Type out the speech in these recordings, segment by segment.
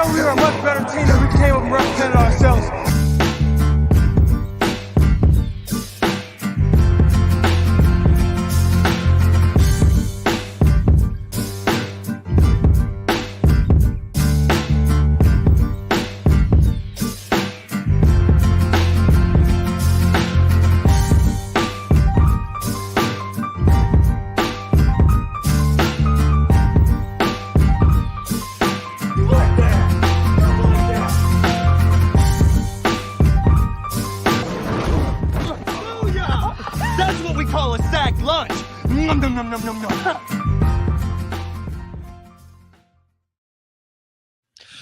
know we were a much better team and we came up and represented ourselves. Call a sack lunch. Nom, nom, nom, nom, nom, nom.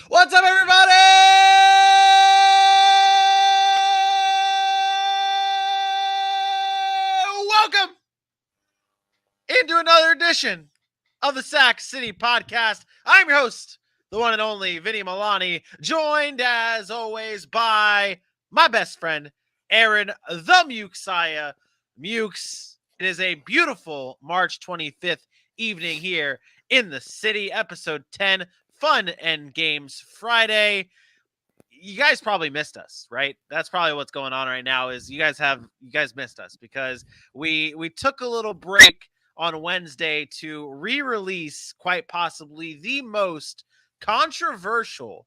What's up, everybody? Welcome into another edition of the Sack City Podcast. I'm your host, the one and only Vinny Milani, joined as always by my best friend, Aaron the Mukesiah. Mukes, it is a beautiful March 25th evening here in the city, episode 10, Fun and Games Friday. You guys probably missed us, right? That's probably what's going on right now is you guys missed us because we took a little break on Wednesday to re-release quite possibly the most controversial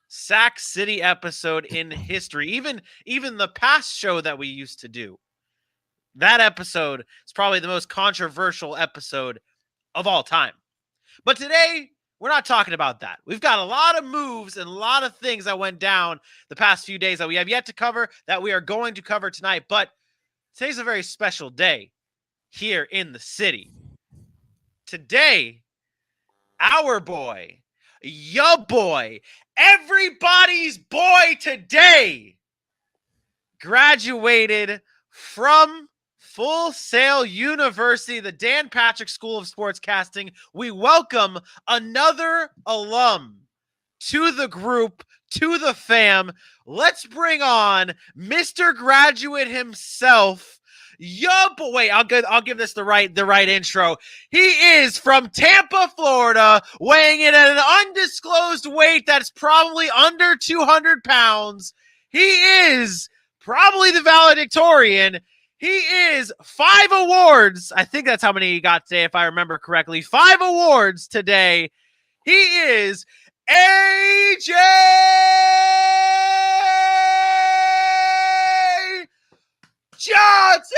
Sack City episode in history. Even the past show that we used to do. That episode is probably the most controversial episode of all time. But today, we're not talking about that. We've got a lot of moves and a lot of things that went down the past few days that we have yet to cover that we are going to cover tonight. But today's a very special day here in the city. Today, our boy, your boy, everybody's boy today graduated from Full Sail University, the Dan Patrick School of Sportscasting. We welcome another alum to the group, to the fam. Let's bring on Mr. Graduate himself. Wait, I'll give this the right intro. He is from Tampa, Florida, weighing in at an undisclosed weight that's probably under 200 pounds. He is probably the valedictorian. He is 5 awards. I think that's how many he got today, if I remember correctly. 5 awards today. He is AJ Johnson.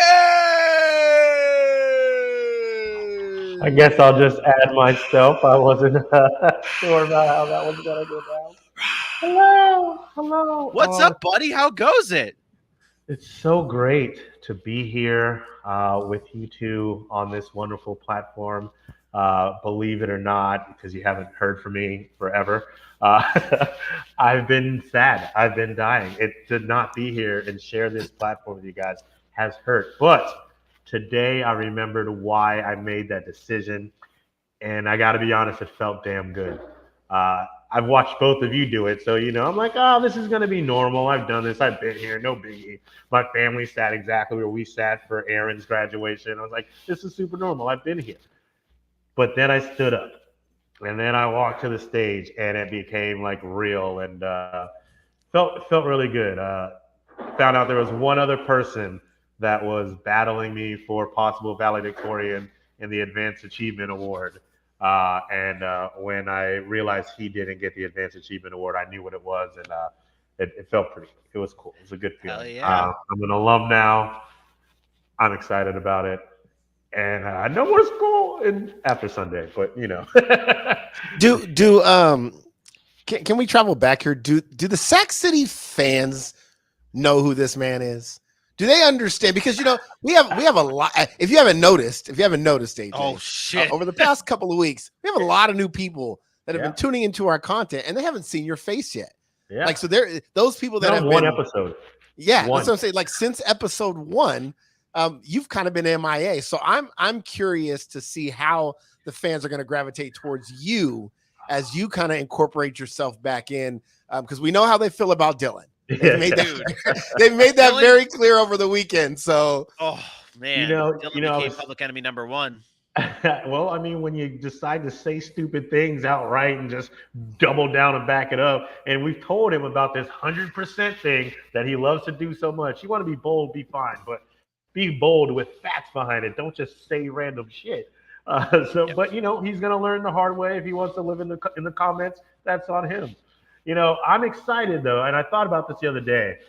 I guess I'll just add myself. I wasn't sure about how that was going to go down. Hello. What's up, buddy? How goes it? It's so great to be here with you two on this wonderful platform. Believe it or not, because you haven't heard from me forever, I've been sad. I've been dying. To not be here and share this platform with you guys has hurt. But today I remembered why I made that decision. And I got to be honest, it felt damn good. I've watched both of you do it, so, I'm like, oh, this is going to be normal. I've done this. I've been here. No biggie. My family sat exactly where we sat for Aaron's graduation. I was like, this is super normal. I've been here. But then I stood up, and then I walked to the stage, and it became, like, real, and felt really good. Found out there was one other person that was battling me for possible valedictorian in the Advanced Achievement Award. And when I realized he didn't get the Advanced Achievement Award, I knew what it was, and it felt pretty. It was cool. It was a good feeling. Hell yeah. I'm an alum now. I'm excited about it, and no more school after Sunday. But Can we travel back here? Do the Sac City fans know who this man is? Do they understand? Because we have a lot. If you haven't noticed, AJ, Oh shit! Over the past couple of weeks, we have a lot of new people that have been tuning into our content, and they haven't seen your face yet. Yeah. Like, so those people that have one been, episode. Yeah, one. That's what I'm saying. Like, since episode 1, you've kind of been MIA. So I'm curious to see how the fans are going to gravitate towards you as you kind of incorporate yourself back in, because we know how they feel about Dylan. They've made that very clear over the weekend. So, oh man, Dylan became public enemy number 1. Well, I mean, when you decide to say stupid things outright and just double down and back it up, and we've told him about this 100% thing that he loves to do so much. You want to be bold, be fine, but be bold with facts behind it. Don't just say random shit. But he's gonna learn the hard way. If he wants to live in the comments, that's on him. I'm excited though, and I thought about this the other day.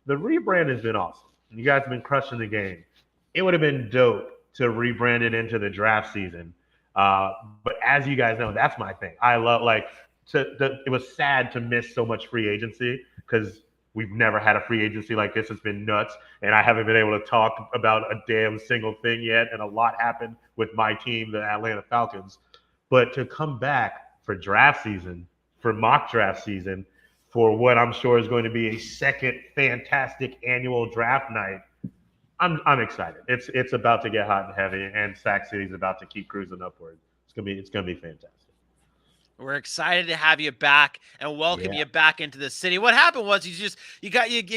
The rebrand has been awesome. You guys have been crushing the game. It would have been dope to rebrand it into the draft season. But as you guys know, that's my thing. I love it was sad to miss so much free agency because we've never had a free agency like this. It's been nuts, and I haven't been able to talk about a damn single thing yet. And a lot happened with my team, the Atlanta Falcons. But to come back for draft season, for mock draft season, for what I'm sure is going to be a second fantastic annual draft night, I'm excited. It's about to get hot and heavy, and Sac City's about to keep cruising upward. It's gonna be fantastic. We're excited to have you back and welcome you back into the city. What happened was you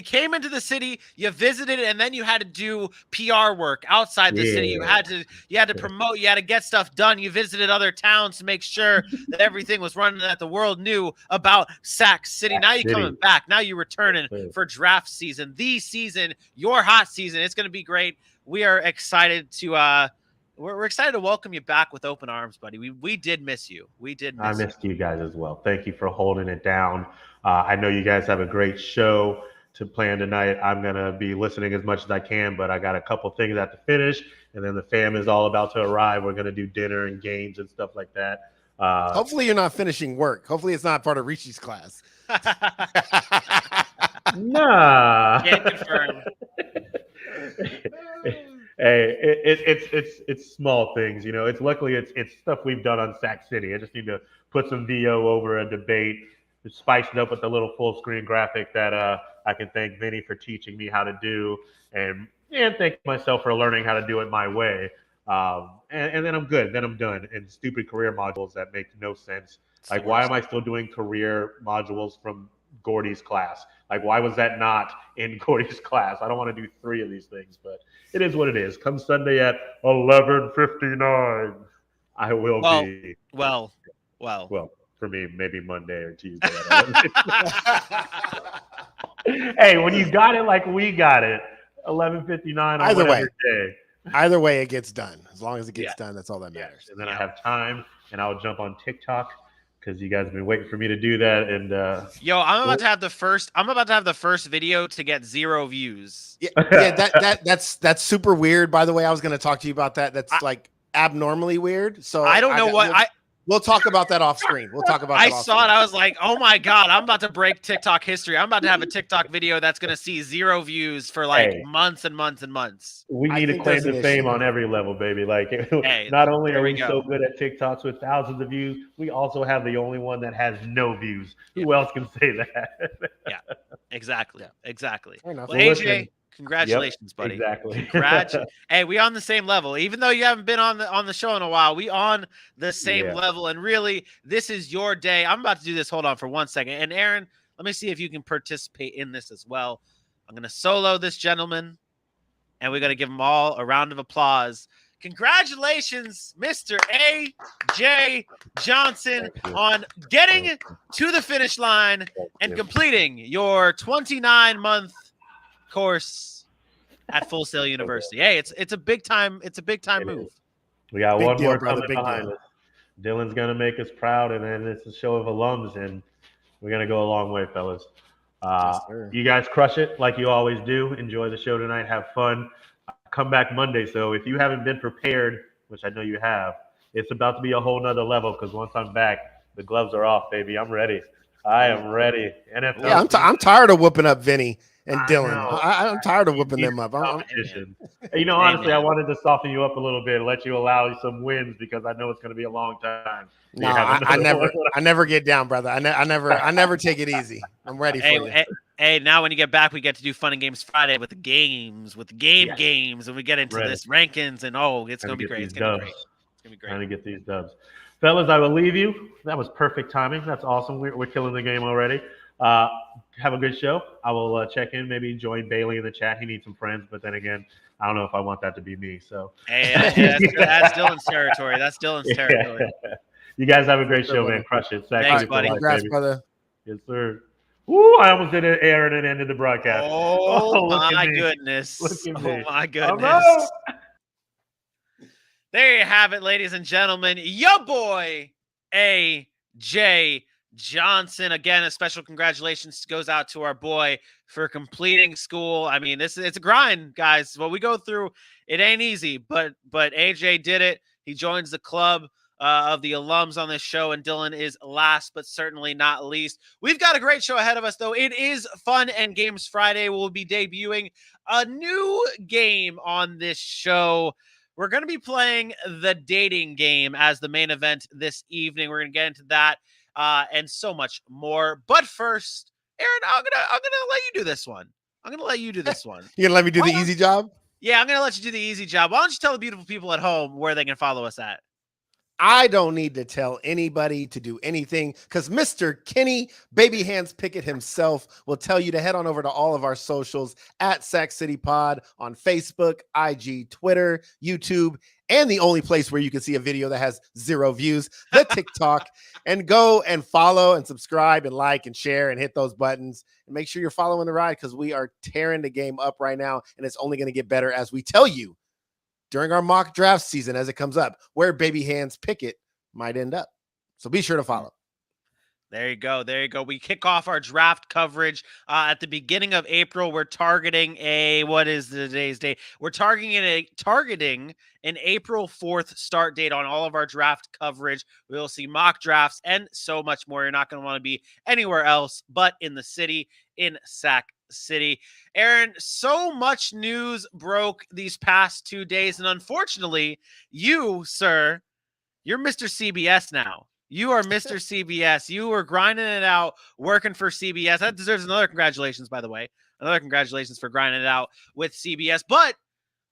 came into the city, you visited, and then you had to do PR work outside the city. You had to promote, you had to get stuff done. You visited other towns to make sure that everything was running, that the world knew about Sac City. Now you're coming back. Now you're returning for draft season, the season, your hot season. It's going to be great. We are excited to we're excited to welcome you back with open arms, buddy. We did miss you. I missed you guys as well. Thank you for holding it down. I know you guys have a great show to plan tonight. I'm going to be listening as much as I can, but I got a couple things I have to finish, and then the fam is all about to arrive. We're going to do dinner and games and stuff like that. Hopefully you're not finishing work. Hopefully it's not part of Richie's class. Nah. Can't confirm. Hey, it's small things, It's luckily it's stuff we've done on Sac City. I just need to put some VO over a debate, spice it up with a little full screen graphic that I can thank Vinny for teaching me how to do, and thank myself for learning how to do it my way. And then I'm good. Then I'm done. And stupid career modules that make no sense. Like, why am I still doing career modules from Gordy's class? Like, why was that not in Gordy's class? I don't want to do 3 of these things, but it is what it is. Come Sunday at 11:59, I will be. Well, for me, maybe Monday or Tuesday. Hey, when you got it like we got it, 11:59 on whatever day. Either way, it gets done. As long as it gets done, that's all that matters. Yes. And then I have time, and I'll jump on TikTok because you guys have been waiting for me to do that. And I'm about to have the first video to get 0 views. That's super weird. By the way, I was going to talk to you about that. That's like abnormally weird. So I don't know We'll talk about that off screen. I saw it. I was like, oh my God, I'm about to break TikTok history. I'm about to have a TikTok video that's going to see 0 views for months and months and months. We need to claim the fame on every level, baby. Like, not only are we so good at TikToks with thousands of views, we also have the only one that has no views. Who else can say that? Yeah, exactly. Well, AJ, congratulations, buddy. Exactly. Hey, we on the same level. Even though you haven't been on the show in a while, we on the same level. And really, this is your day. I'm about to do this. Hold on for 1 second. And Aaron, let me see if you can participate in this as well. I'm going to solo this gentleman, and we're going to give him all a round of applause. Congratulations, Mr. A.J. Johnson, on getting to the finish line and completing your 29-month course at Full Sail University. Hey, it's a big time move. We got one more coming behind us. Dylan's gonna make us proud, and then it's a show of alums, and we're gonna go a long way, fellas. You guys crush it like you always do. Enjoy the show tonight. Have fun. Come back Monday. So if you haven't been prepared, which I know you have, it's about to be a whole nother level, because once I'm back, the gloves are off, baby. I'm ready. I am ready. NFL. Yeah, I'm tired of whooping up Vinny and Dylan. I'm tired of whooping them up. Honestly, I wanted to soften you up a little bit, let you allow some wins, because I know it's going to be a long time. No, I never get down, brother. I never take it easy. I'm ready for you. Hey, now when you get back, we get to do Fun and Games Friday with the games, games, and we get into this rankings, and it's going to be great. It's going to be great. Trying to get these dubs. Fellas, I will leave you. That was perfect timing. That's awesome. We're killing the game already. Have a good show. I will check in, maybe join Bailey in the chat. He needs some friends, but then again, I don't know if I want that to be me. So hey, that's Dylan's territory. That's Dylan's territory. You guys have a great show, man. Crush it. Thanks, buddy. Congrats, brother. Yes, sir. Woo, I almost did it, Aaron, and ended the broadcast. Oh my goodness. Look at me. Oh my I'm goodness. out. There you have it, ladies and gentlemen. Your boy, A.J. Johnson. Again, a special congratulations goes out to our boy for completing school. I mean, it's a grind, guys. What we go through, it ain't easy, but AJ did it. He joins the club of the alums on this show, and Dylan is last but certainly not least. We've got a great show ahead of us, though. It is Fun and Games Friday. We'll be debuting a new game on this show. We're going to be playing the dating game as the main event this evening. We're going to get into that and so much more. But first, Aaron, I'm gonna let you do this one. I'm gonna let you do this one. You're gonna let me do the easy job? Yeah, I'm gonna let you do the easy job. Why don't you tell the beautiful people at home where they can follow us at? I don't need to tell anybody to do anything because Mr. Kenny Baby Hands Pickett himself will tell you to head on over to all of our socials at Sac City Pod on Facebook, IG, Twitter, YouTube, and the only place where you can see a video that has 0 views, the TikTok, and go and follow and subscribe and like and share and hit those buttons and make sure you're following the ride because we are tearing the game up right now and it's only going to get better as we tell you during our mock draft season as it comes up, where Baby Hands Pickett might end up. So be sure to follow. There you go. There you go. We kick off our draft coverage at the beginning of April. We're targeting what is today's date? We're targeting an April 4th start date on all of our draft coverage. We will see mock drafts and so much more. You're not going to want to be anywhere else but in the city, in Sac City. Aaron, so much news broke these past 2 days, and unfortunately, you, sir, you're Mr. CBS now. You are Mr. CBS. You were grinding it out, working for CBS. That deserves another congratulations, by the way. Another congratulations for grinding it out with CBS. But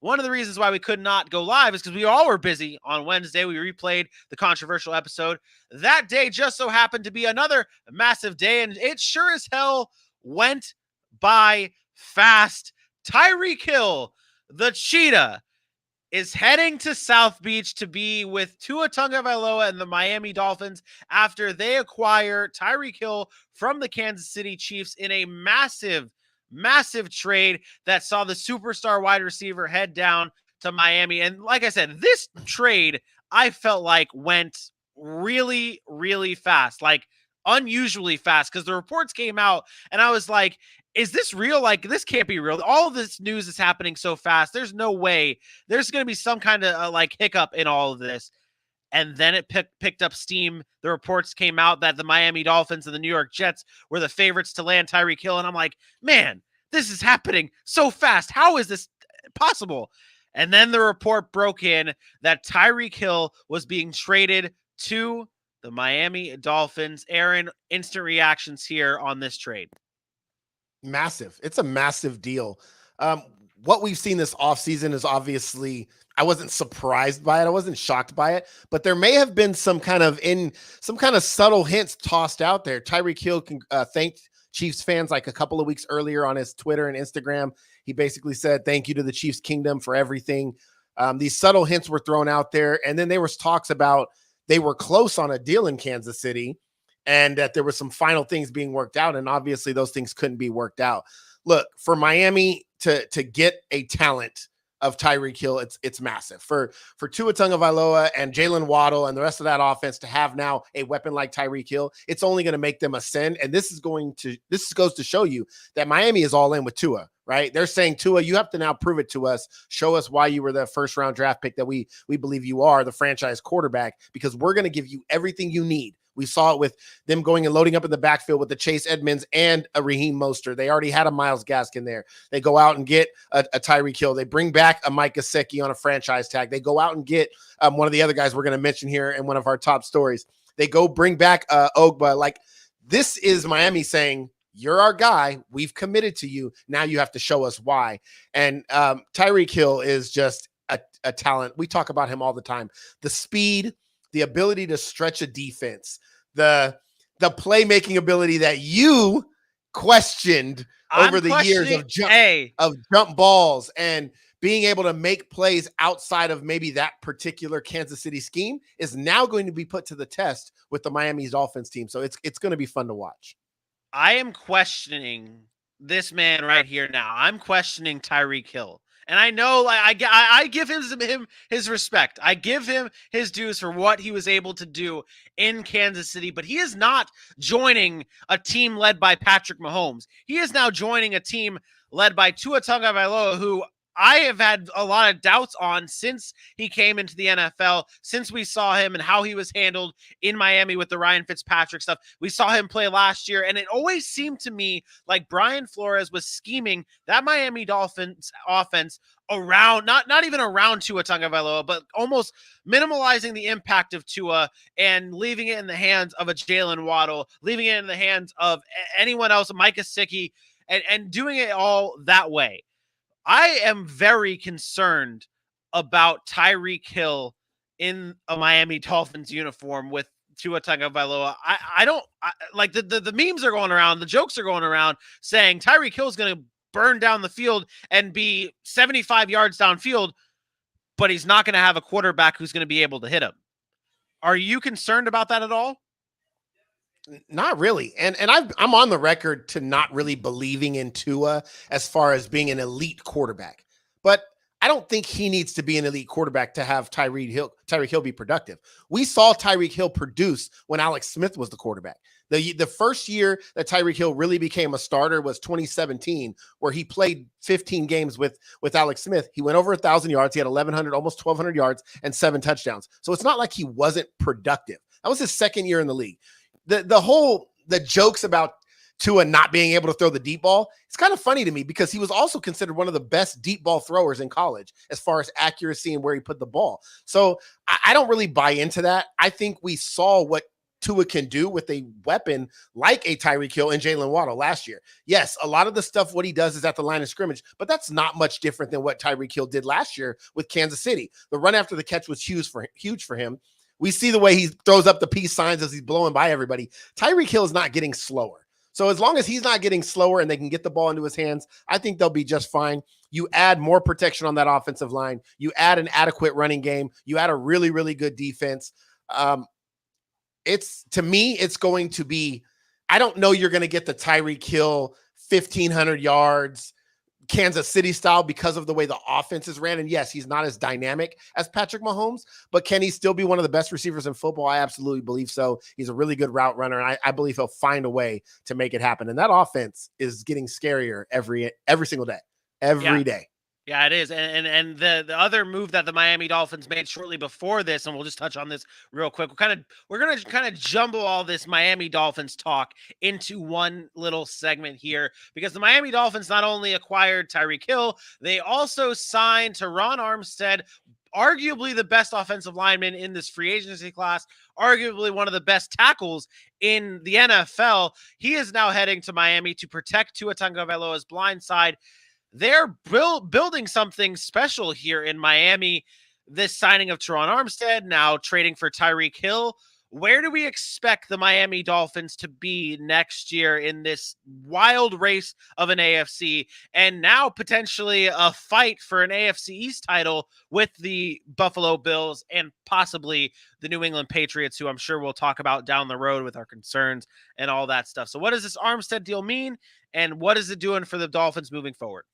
one of the reasons why we could not go live is because we all were busy on Wednesday. We replayed the controversial episode. That day just so happened to be another massive day, and it sure as hell went by fast. Tyreek Hill, the cheetah, is heading to South Beach to be with Tua Tagovailoa and the Miami Dolphins after they acquire Tyreek Hill from the Kansas City Chiefs in a massive trade that saw the superstar wide receiver head down to Miami. And like I said, this trade I felt like went really, really fast, like unusually fast, because the reports came out and I was like, is this real? Like, this can't be real. All of this news is happening so fast. There's no way. There's going to be some kind of like hiccup in all of this. And then it picked up steam. The reports came out that the Miami Dolphins and the New York Jets were the favorites to land Tyreek Hill. And I'm like, man, this is happening so fast. How is this possible? And then the report broke in that Tyreek Hill was being traded to the Miami Dolphins. Aaron, instant reactions here on this trade. Massive. It's a massive deal. What we've seen this offseason is obviously, I wasn't surprised by it. I wasn't shocked by it, but there may have been some kind of subtle hints tossed out there. Tyreek Hill thanked Chiefs fans like a couple of weeks earlier on his Twitter and Instagram. He basically said, thank you to the Chiefs Kingdom for everything. These subtle hints were thrown out there. And then there was talks about they were close on a deal in Kansas City, and that there were some final things being worked out, and obviously those things couldn't be worked out. Look, for Miami to get a talent of Tyreek Hill, it's massive. For Tua Tagovailoa and Jalen Waddle and the rest of that offense to have now a weapon like Tyreek Hill, it's only going to make them ascend. And this goes to show you that Miami is all in with Tua, right? They're saying, Tua, you have to now prove it to us. Show us why you were the first round draft pick that we believe you are, the franchise quarterback, because we're going to give you everything you need. We saw it with them going and loading up in the backfield with the Chase Edmonds and a Raheem Mostert. They already had a Myles Gaskin there. They go out and get a Tyreek Hill. They bring back a Mike Gesicki on a franchise tag. They go out and get one of the other guys we're going to mention here in one of our top stories. They go bring back Ogba. Like, this is Miami saying, you're our guy. We've committed to you. Now you have to show us why. And Tyreek Hill is just a talent. We talk about him all the time. The speed, the ability to stretch a defense, the playmaking ability that you questioned I'm over the years questioning of jump balls and being able to make plays outside of maybe that particular Kansas City scheme is now going to be put to the test with the Miami Dolphins team. So it's going to be fun to watch. I am questioning this man right here now. I'm questioning Tyreek Hill. And I know, like, I give him his respect. I give him his dues for what he was able to do in Kansas City, but he is not joining a team led by Patrick Mahomes. He is now joining a team led by Tua Tagovailoa, who I have had a lot of doubts on since he came into the NFL, since we saw him and how he was handled in Miami with the Ryan Fitzpatrick stuff. We saw him play last year, and it always seemed to me like Brian Flores was scheming that Miami Dolphins offense around, not even around Tua Tagovailoa, but almost minimalizing the impact of Tua and leaving it in the hands of a Jalen Waddle, leaving it in the hands of anyone else, Mike Gesicki, and doing it all that way. I am very concerned about Tyreek Hill in a Miami Dolphins uniform with Tua Tagovailoa. I don't like the memes are going around, the jokes are going around saying Tyreek Hill is going to burn down the field and be 75 yards downfield, but he's not going to have a quarterback who's going to be able to hit him. Are you concerned about that at all? Not really. And I'm on the record to not really believing in Tua as far as being an elite quarterback. But I don't think he needs to be an elite quarterback to have Tyreek Hill be productive. We saw Tyreek Hill produce when Alex Smith was the quarterback. The first year that Tyreek Hill really became a starter was 2017, where he played 15 games with Alex Smith. He went over 1,000 yards. He had 1,100, almost 1,200 yards and 7 touchdowns. So it's not like he wasn't productive. That was his second year in the league. The jokes about Tua not being able to throw the deep ball, it's kind of funny to me because he was also considered one of the best deep ball throwers in college as far as accuracy and where he put the ball. So I don't really buy into that. I think we saw what Tua can do with a weapon like a Tyreek Hill and Jalen Waddle last year. Yes, a lot of the stuff, what he does is at the line of scrimmage, but that's not much different than what Tyreek Hill did last year with Kansas City. The run after the catch was huge for him. We see the way he throws up the peace signs as he's blowing by everybody. Tyreek Hill is not getting slower. So as long as he's not getting slower and they can get the ball into his hands, I think they'll be just fine. You add more protection on that offensive line. You add an adequate running game. You add a really, really good defense. To me, it's going to be, I don't know you're going to get the Tyreek Hill 1,500 yards, Kansas City style because of the way the offense is ran. And yes, he's not as dynamic as Patrick Mahomes, but can he still be one of the best receivers in football? I absolutely believe so. He's a really good route runner, and I believe he'll find a way to make it happen. And that offense is getting scarier every single day, every day. Yeah, it is. And the other move that the Miami Dolphins made shortly before this, and we'll just touch on this real quick. We're going to kind of jumble all this Miami Dolphins talk into one little segment here, because the Miami Dolphins not only acquired Tyreek Hill, they also signed Teron Armstead, arguably the best offensive lineman in this free agency class, arguably one of the best tackles in the NFL. He is now heading to Miami to protect Tua Tagovailoa's blind side. They're building something special here in Miami. This signing of Teron Armstead, now trading for Tyreek Hill. Where do we expect the Miami Dolphins to be next year in this wild race of an AFC, and now potentially a fight for an AFC East title with the Buffalo Bills and possibly the New England Patriots, who I'm sure we'll talk about down the road with our concerns and all that stuff. So what does this Armstead deal mean, and what is it doing for the Dolphins moving forward?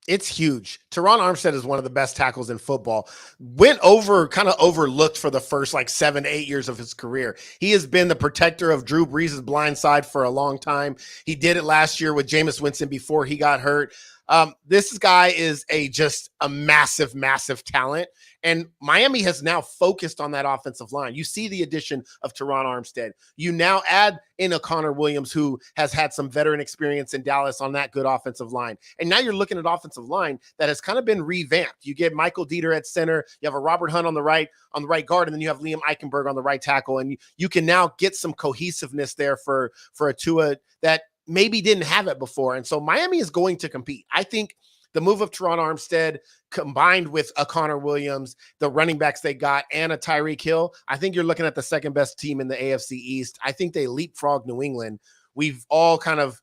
It's huge. Teron Armstead is one of the best tackles in football. Went kind of overlooked for the first 7 to 8 years of his career. He has been the protector of Drew Brees' blind side for a long time. He did it last year with Jameis Winston before he got hurt. This guy is just a massive, massive talent. And Miami has now focused on that offensive line. You see the addition of Teron Armstead. You now add in a Connor Williams, who has had some veteran experience in Dallas on that good offensive line. And now you're looking at offensive line that has kind of been revamped. You get Michael Dieter at center. You have a Robert Hunt on the right guard, and then you have Liam Eichenberg on the right tackle. And you can now get some cohesiveness there for a Tua that maybe didn't have it before. And so Miami is going to compete. I think the move of Teron Armstead combined with a Connor Williams, the running backs they got, and a Tyreek Hill, I think you're looking at the second best team in the AFC East. I think they leapfrog New England. We've all kind of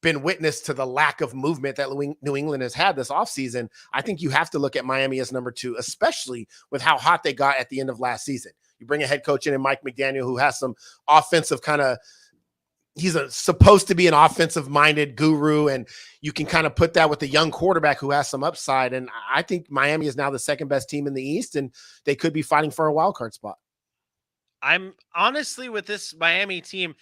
been witness to the lack of movement that New England has had this offseason, I think you have to look at Miami as number 2, especially with how hot they got at the end of last season. You bring a head coach in Mike McDaniel, who has some offensive he's supposed to be an offensive-minded guru, and you can kind of put that with the young quarterback who has some upside. And I think Miami is now the second best team in the East, and they could be fighting for a wild card spot. I'm honestly with this Miami team,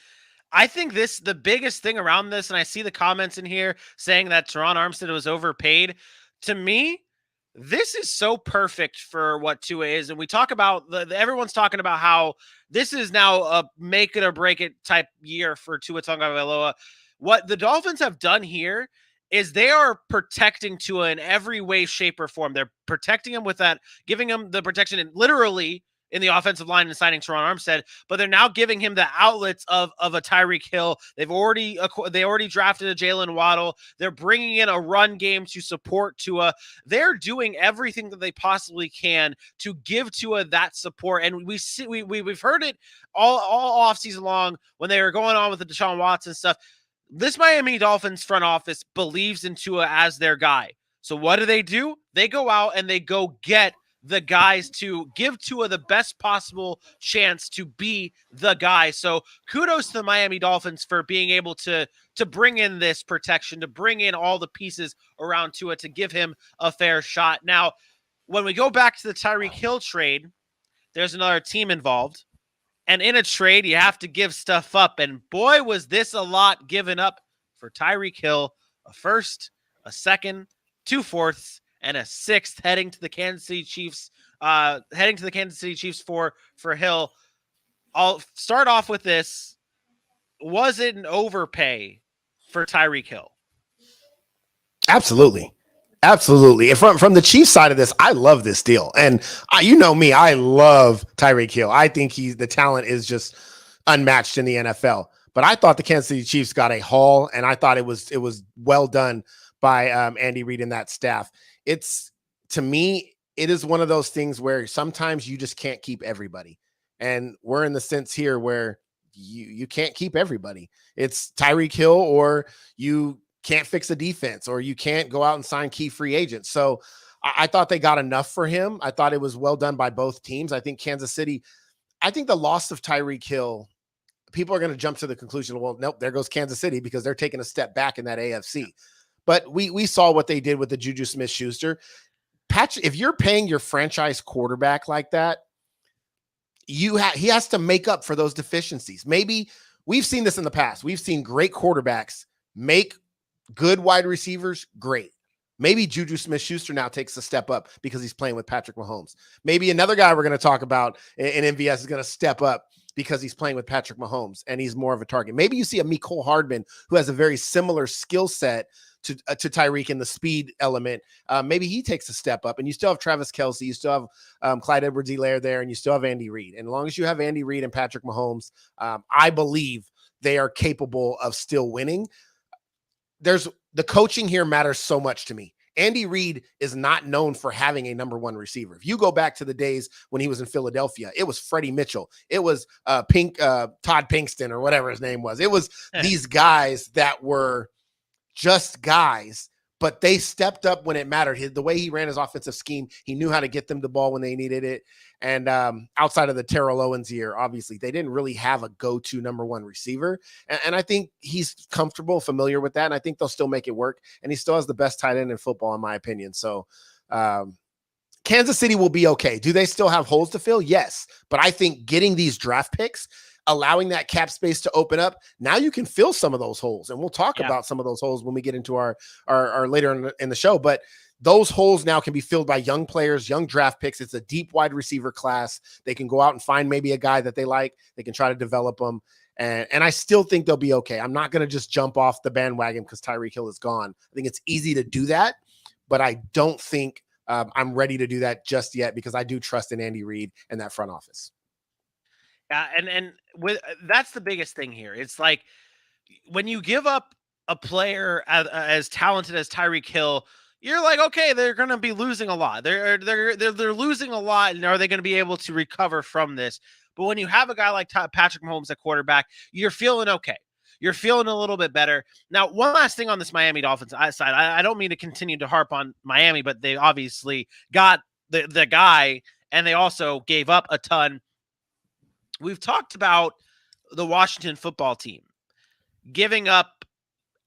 I think the biggest thing around this, and I see the comments in here saying that Teron Armstead was overpaid. To me, this is so perfect for what Tua is. And we talk about everyone's talking about how this is now a make it or break it type year for Tua Tagovailoa. What the Dolphins have done here is they are protecting Tua in every way, shape, or form. They're protecting him with that, giving him the protection and literally in the offensive line and signing Teron Armstead, but they're now giving him the outlets of a Tyreek Hill. They already drafted a Jalen Waddle. They're bringing in a run game to support Tua. They're doing everything that they possibly can to give Tua that support. And we've heard it all offseason long when they were going on with the Deshaun Watson stuff. This Miami Dolphins front office believes in Tua as their guy. So what do? They go out and they go get the guys to give Tua the best possible chance to be the guy. So kudos to the Miami Dolphins for being able to bring in this protection, to bring in all the pieces around Tua to give him a fair shot. Now, when we go back to the Tyreek Hill trade, there's another team involved. And in a trade, you have to give stuff up. And boy, was this a lot given up for Tyreek Hill. A first, a second, 2 fourths, and a 6th heading to the Kansas City Chiefs. For Hill. I'll start off with this. Was it an overpay for Tyreek Hill? Absolutely. And from the Chiefs side of this, I love this deal. And you know me, I love Tyreek Hill. I think the talent is just unmatched in the NFL. But I thought the Kansas City Chiefs got a haul, and I thought it was well done by Andy Reid and that staff. To me, it is one of those things where sometimes you just can't keep everybody. And we're in the sense here where you can't keep everybody. It's Tyreek Hill, or you can't fix a defense, or you can't go out and sign key free agents. So I thought they got enough for him. I thought it was well done by both teams. I think the loss of Tyreek Hill, people are going to jump to the conclusion, well, nope, there goes Kansas City, because they're taking a step back in that AFC. But we saw what they did with the Juju Smith-Schuster. If you're paying your franchise quarterback like that, he has to make up for those deficiencies. Maybe we've seen this in the past. We've seen great quarterbacks make good wide receivers great. Maybe Juju Smith-Schuster now takes a step up because he's playing with Patrick Mahomes. Maybe another guy we're going to talk about in MVS is going to step up because he's playing with Patrick Mahomes and he's more of a target. Maybe you see a Mecole Hardman who has a very similar skill set to Tyreek in the speed element. Maybe he takes a step up, and you still have Travis Kelce, you still have Clyde Edwards-Helaire there, and you still have Andy Reid. And as long as you have Andy Reid and Patrick Mahomes, I believe they are capable of still winning. The coaching here matters so much to me. Andy Reid is not known for having a number 1 receiver. If you go back to the days when he was in Philadelphia, it was Freddie Mitchell. It was Todd Pinkston, or whatever his name was. It was these guys that were just guys, but they stepped up when it mattered. The way he ran his offensive scheme, he knew how to get them the ball when they needed it. And outside of the Terrell Owens year, obviously, they didn't really have a go-to number 1 receiver. And I think he's comfortable, familiar with that, and I think they'll still make it work. And he still has the best tight end in football, in my opinion. So Kansas City will be okay. Do they still have holes to fill? Yes. But I think getting these draft picks, allowing that cap space to open up, now you can fill some of those holes. And we'll talk about some of those holes when we get into our later in the show. But those holes now can be filled by young players, young draft picks. It's a deep wide receiver class. They can go out and find maybe a guy that they like. They can try to develop them. And I still think they'll be okay. I'm not going to just jump off the bandwagon because Tyreek Hill is gone. I think it's easy to do that, but I don't think I'm ready to do that just yet, because I do trust in Andy Reid and that front office. And that's the biggest thing here. It's like when you give up a player as talented as Tyreek Hill, you're like, okay, they're going to be losing a lot. They're losing a lot, and are they going to be able to recover from this? But when you have a guy like Patrick Mahomes at quarterback, you're feeling okay. you're feeling a little bit better. Now, one last thing on this Miami Dolphins side. I don't mean to continue to harp on Miami, but they obviously got the guy, and they also gave up a ton. We've talked about the Washington football team giving up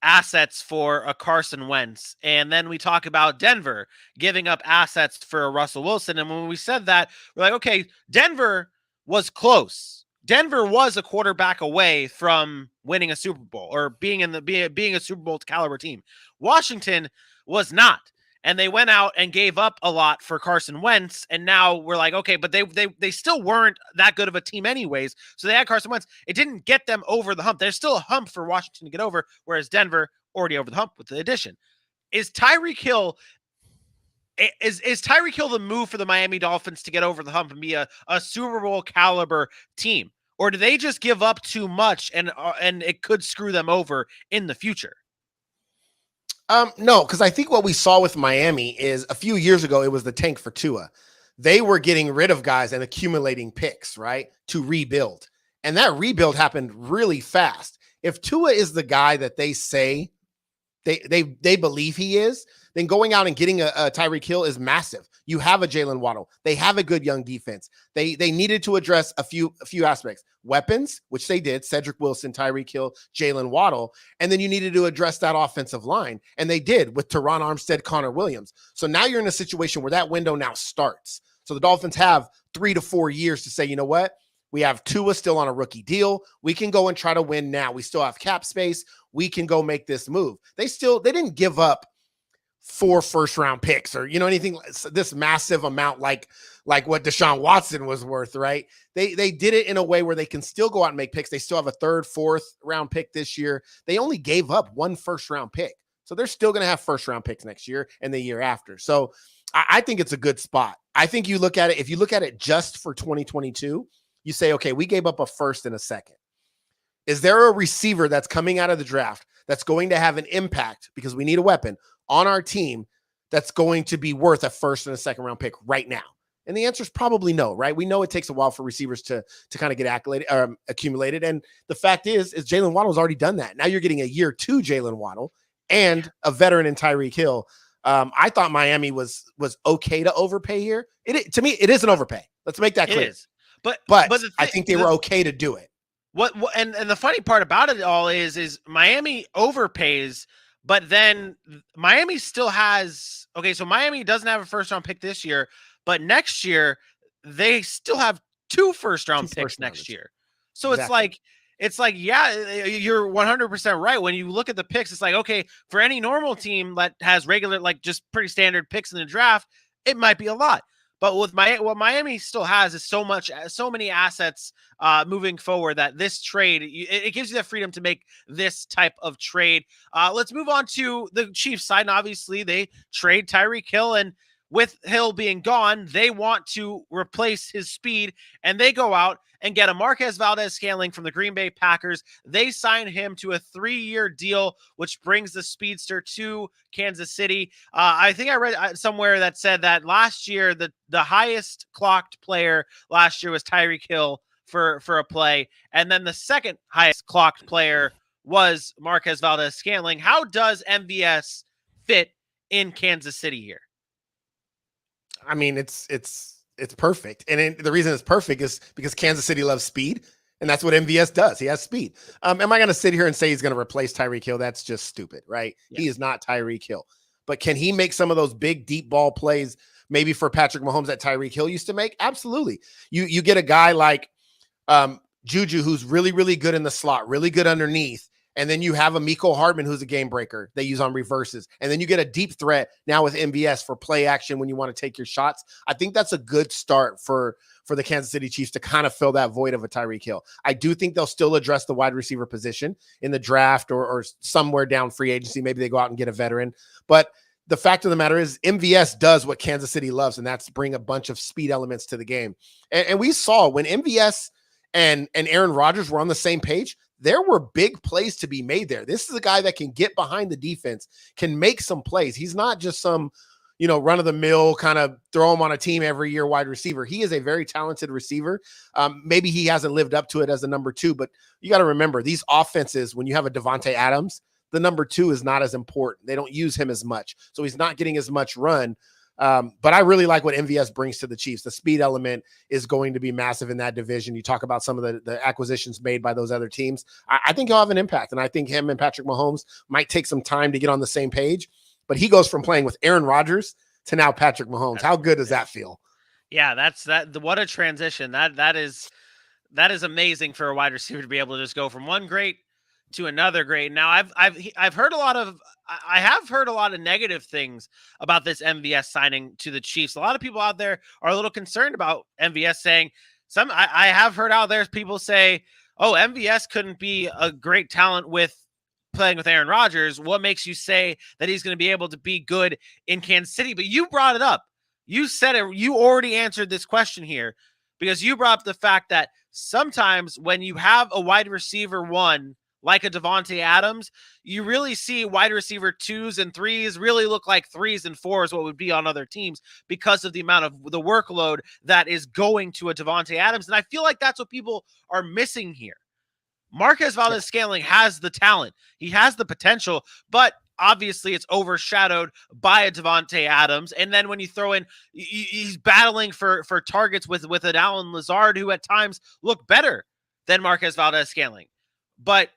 assets for a Carson Wentz. And then we talk about Denver giving up assets for a Russell Wilson. And when we said that, we're like, okay, Denver was close. Denver was a quarterback away from winning a Super Bowl or being a Super Bowl caliber team. Washington was not. And they went out and gave up a lot for Carson Wentz. And now we're like, okay, but they still weren't that good of a team anyways. So they had Carson Wentz. It didn't get them over the hump. There's still a hump for Washington to get over, whereas Denver already over the hump with the addition. Is Tyreek Hill the move for the Miami Dolphins to get over the hump and be a Super Bowl caliber team? Or do they just give up too much and it could screw them over in the future? No, because I think what we saw with Miami is a few years ago, it was the tank for Tua. They were getting rid of guys and accumulating picks, right, to rebuild. And that rebuild happened really fast. If Tua is the guy that they say they believe he is, then going out and getting a Tyreek Hill is massive. You have a Jalen Waddle. They have a good young defense. They needed to address a few aspects. Weapons, which they did, Cedric Wilson, Tyreek Hill, Jalen Waddle. And then you needed to address that offensive line. And they did with Teron Armstead, Connor Williams. So now you're in a situation where that window now starts. So the Dolphins have 3 to 4 years to say, you know what? We have Tua still on a rookie deal. We can go and try to win now. We still have cap space. We can go make this move. They didn't give up 4 first-round picks or, anything, this massive amount like what Deshaun Watson was worth, right? They did it in a way where they can still go out and make picks. They still have a 3rd, 4th round pick this year. They only gave up 1 first-round pick. So they're still going to have first-round picks next year and the year after. So I think it's a good spot. I think you look at it, if you look at it just for 2022, you say, okay, we gave up a 1st and a 2nd. Is there a receiver that's coming out of the draft that's going to have an impact, because we need a weapon, on our team that's going to be worth a 1st and a 2nd round pick right now? And the answer is probably no, right? We know it takes a while for receivers to kind of get accumulated. And the fact is Jalen Waddle's already done that. Now you're getting a year 2 Jalen Waddle and a veteran in Tyreek Hill. I thought Miami was okay to overpay here. To me, it is an overpay. Let's make that clear. It is. But I think they were okay to do it. And the funny part about it all is Miami overpays, but then Miami still has, okay, so Miami doesn't have a 1st round pick this year, but next year they still have 2 first round picks next year. So exactly. It's like, yeah, you're 100% right. When you look at the picks, it's like, okay, for any normal team that has regular, like just pretty standard picks in the draft, it might be a lot. But with what Miami still has is so many assets moving forward that this trade, it gives you that freedom to make this type of trade. Let's move on to the Chiefs side. And obviously, they trade Tyreek Hill, and with Hill being gone, they want to replace his speed, and they go out and get a Marquez Valdez-Scantling from the Green Bay Packers. They sign him to a 3-year deal, which brings the speedster to Kansas City. I think I read somewhere that said that last year, the highest clocked player last year was Tyreek Hill for a play, and then the second highest clocked player was Marquez Valdez-Scantling. How does MVS fit in Kansas City here? I mean, it's perfect. And the reason it's perfect is because Kansas City loves speed, and that's what MVS does. He has speed. Am I going to sit here and say he's going to replace Tyreek Hill? That's just stupid, right? Yeah. He is not Tyreek Hill. But can he make some of those big, deep ball plays maybe for Patrick Mahomes that Tyreek Hill used to make? Absolutely. You get a guy like Juju, who's really, really good in the slot, really good underneath. And then you have a Mecole Hardman, who's a game breaker they use on reverses. And then you get a deep threat now with MVS for play action when you want to take your shots. I think that's a good start for the Kansas City Chiefs to kind of fill that void of a Tyreek Hill. I do think they'll still address the wide receiver position in the draft or somewhere down free agency. Maybe they go out and get a veteran. But the fact of the matter is MVS does what Kansas City loves, and that's bring a bunch of speed elements to the game. And we saw when MVS and Aaron Rodgers were on the same page, there were big plays to be made there. This is a guy that can get behind the defense, can make some plays. He's not just some, run of the mill, kind of throw him on a team every year wide receiver. He is a very talented receiver. Maybe he hasn't lived up to it as a number 2, but you got to remember these offenses, when you have a Devontae Adams, the number 2 is not as important. They don't use him as much. So he's not getting as much run. But I really like what MVS brings to the Chiefs. The speed element is going to be massive in that division. You talk about some of the acquisitions made by those other teams. I think he'll have an impact, and I think him and Patrick Mahomes might take some time to get on the same page. But he goes from playing with Aaron Rodgers to now Patrick Mahomes. How good does that feel? Yeah, what a transition. That is amazing for a wide receiver to be able to just go from one great to another great. Now I've heard a lot of negative things about this MVS signing to the Chiefs. A lot of people out there are a little concerned about MVS, saying I have heard out there people say, oh, MVS couldn't be a great talent with playing with Aaron Rodgers. What makes you say that he's going to be able to be good in Kansas City? But you brought it up. You said it. You already answered this question here, because you brought up the fact that sometimes when you have a wide receiver 1 like a Devontae Adams, you really see wide receiver 2s and 3s really look like 3s and 4s, what would be on other teams, because of the amount of the workload that is going to a Devontae Adams. And I feel like that's what people are missing here. Marquez Valdes-Scantling has the talent. He has the potential, but obviously it's overshadowed by a Devontae Adams. And then when you throw in, he's battling for targets with an Allen Lazard, who at times look better than Marquez Valdes-Scantling. But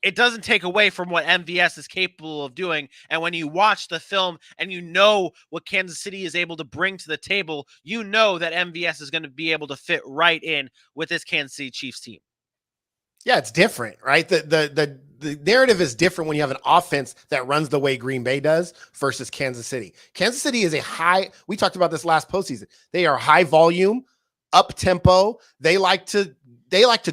it doesn't take away from what MVS is capable of doing. And when you watch the film and you know what Kansas City is able to bring to the table, you know that MVS is going to be able to fit right in with this Kansas City Chiefs team. Yeah, it's different, right? The narrative is different when you have an offense that runs the way Green Bay does versus Kansas City. Kansas City is we talked about this last postseason. They are high volume, up tempo. They like to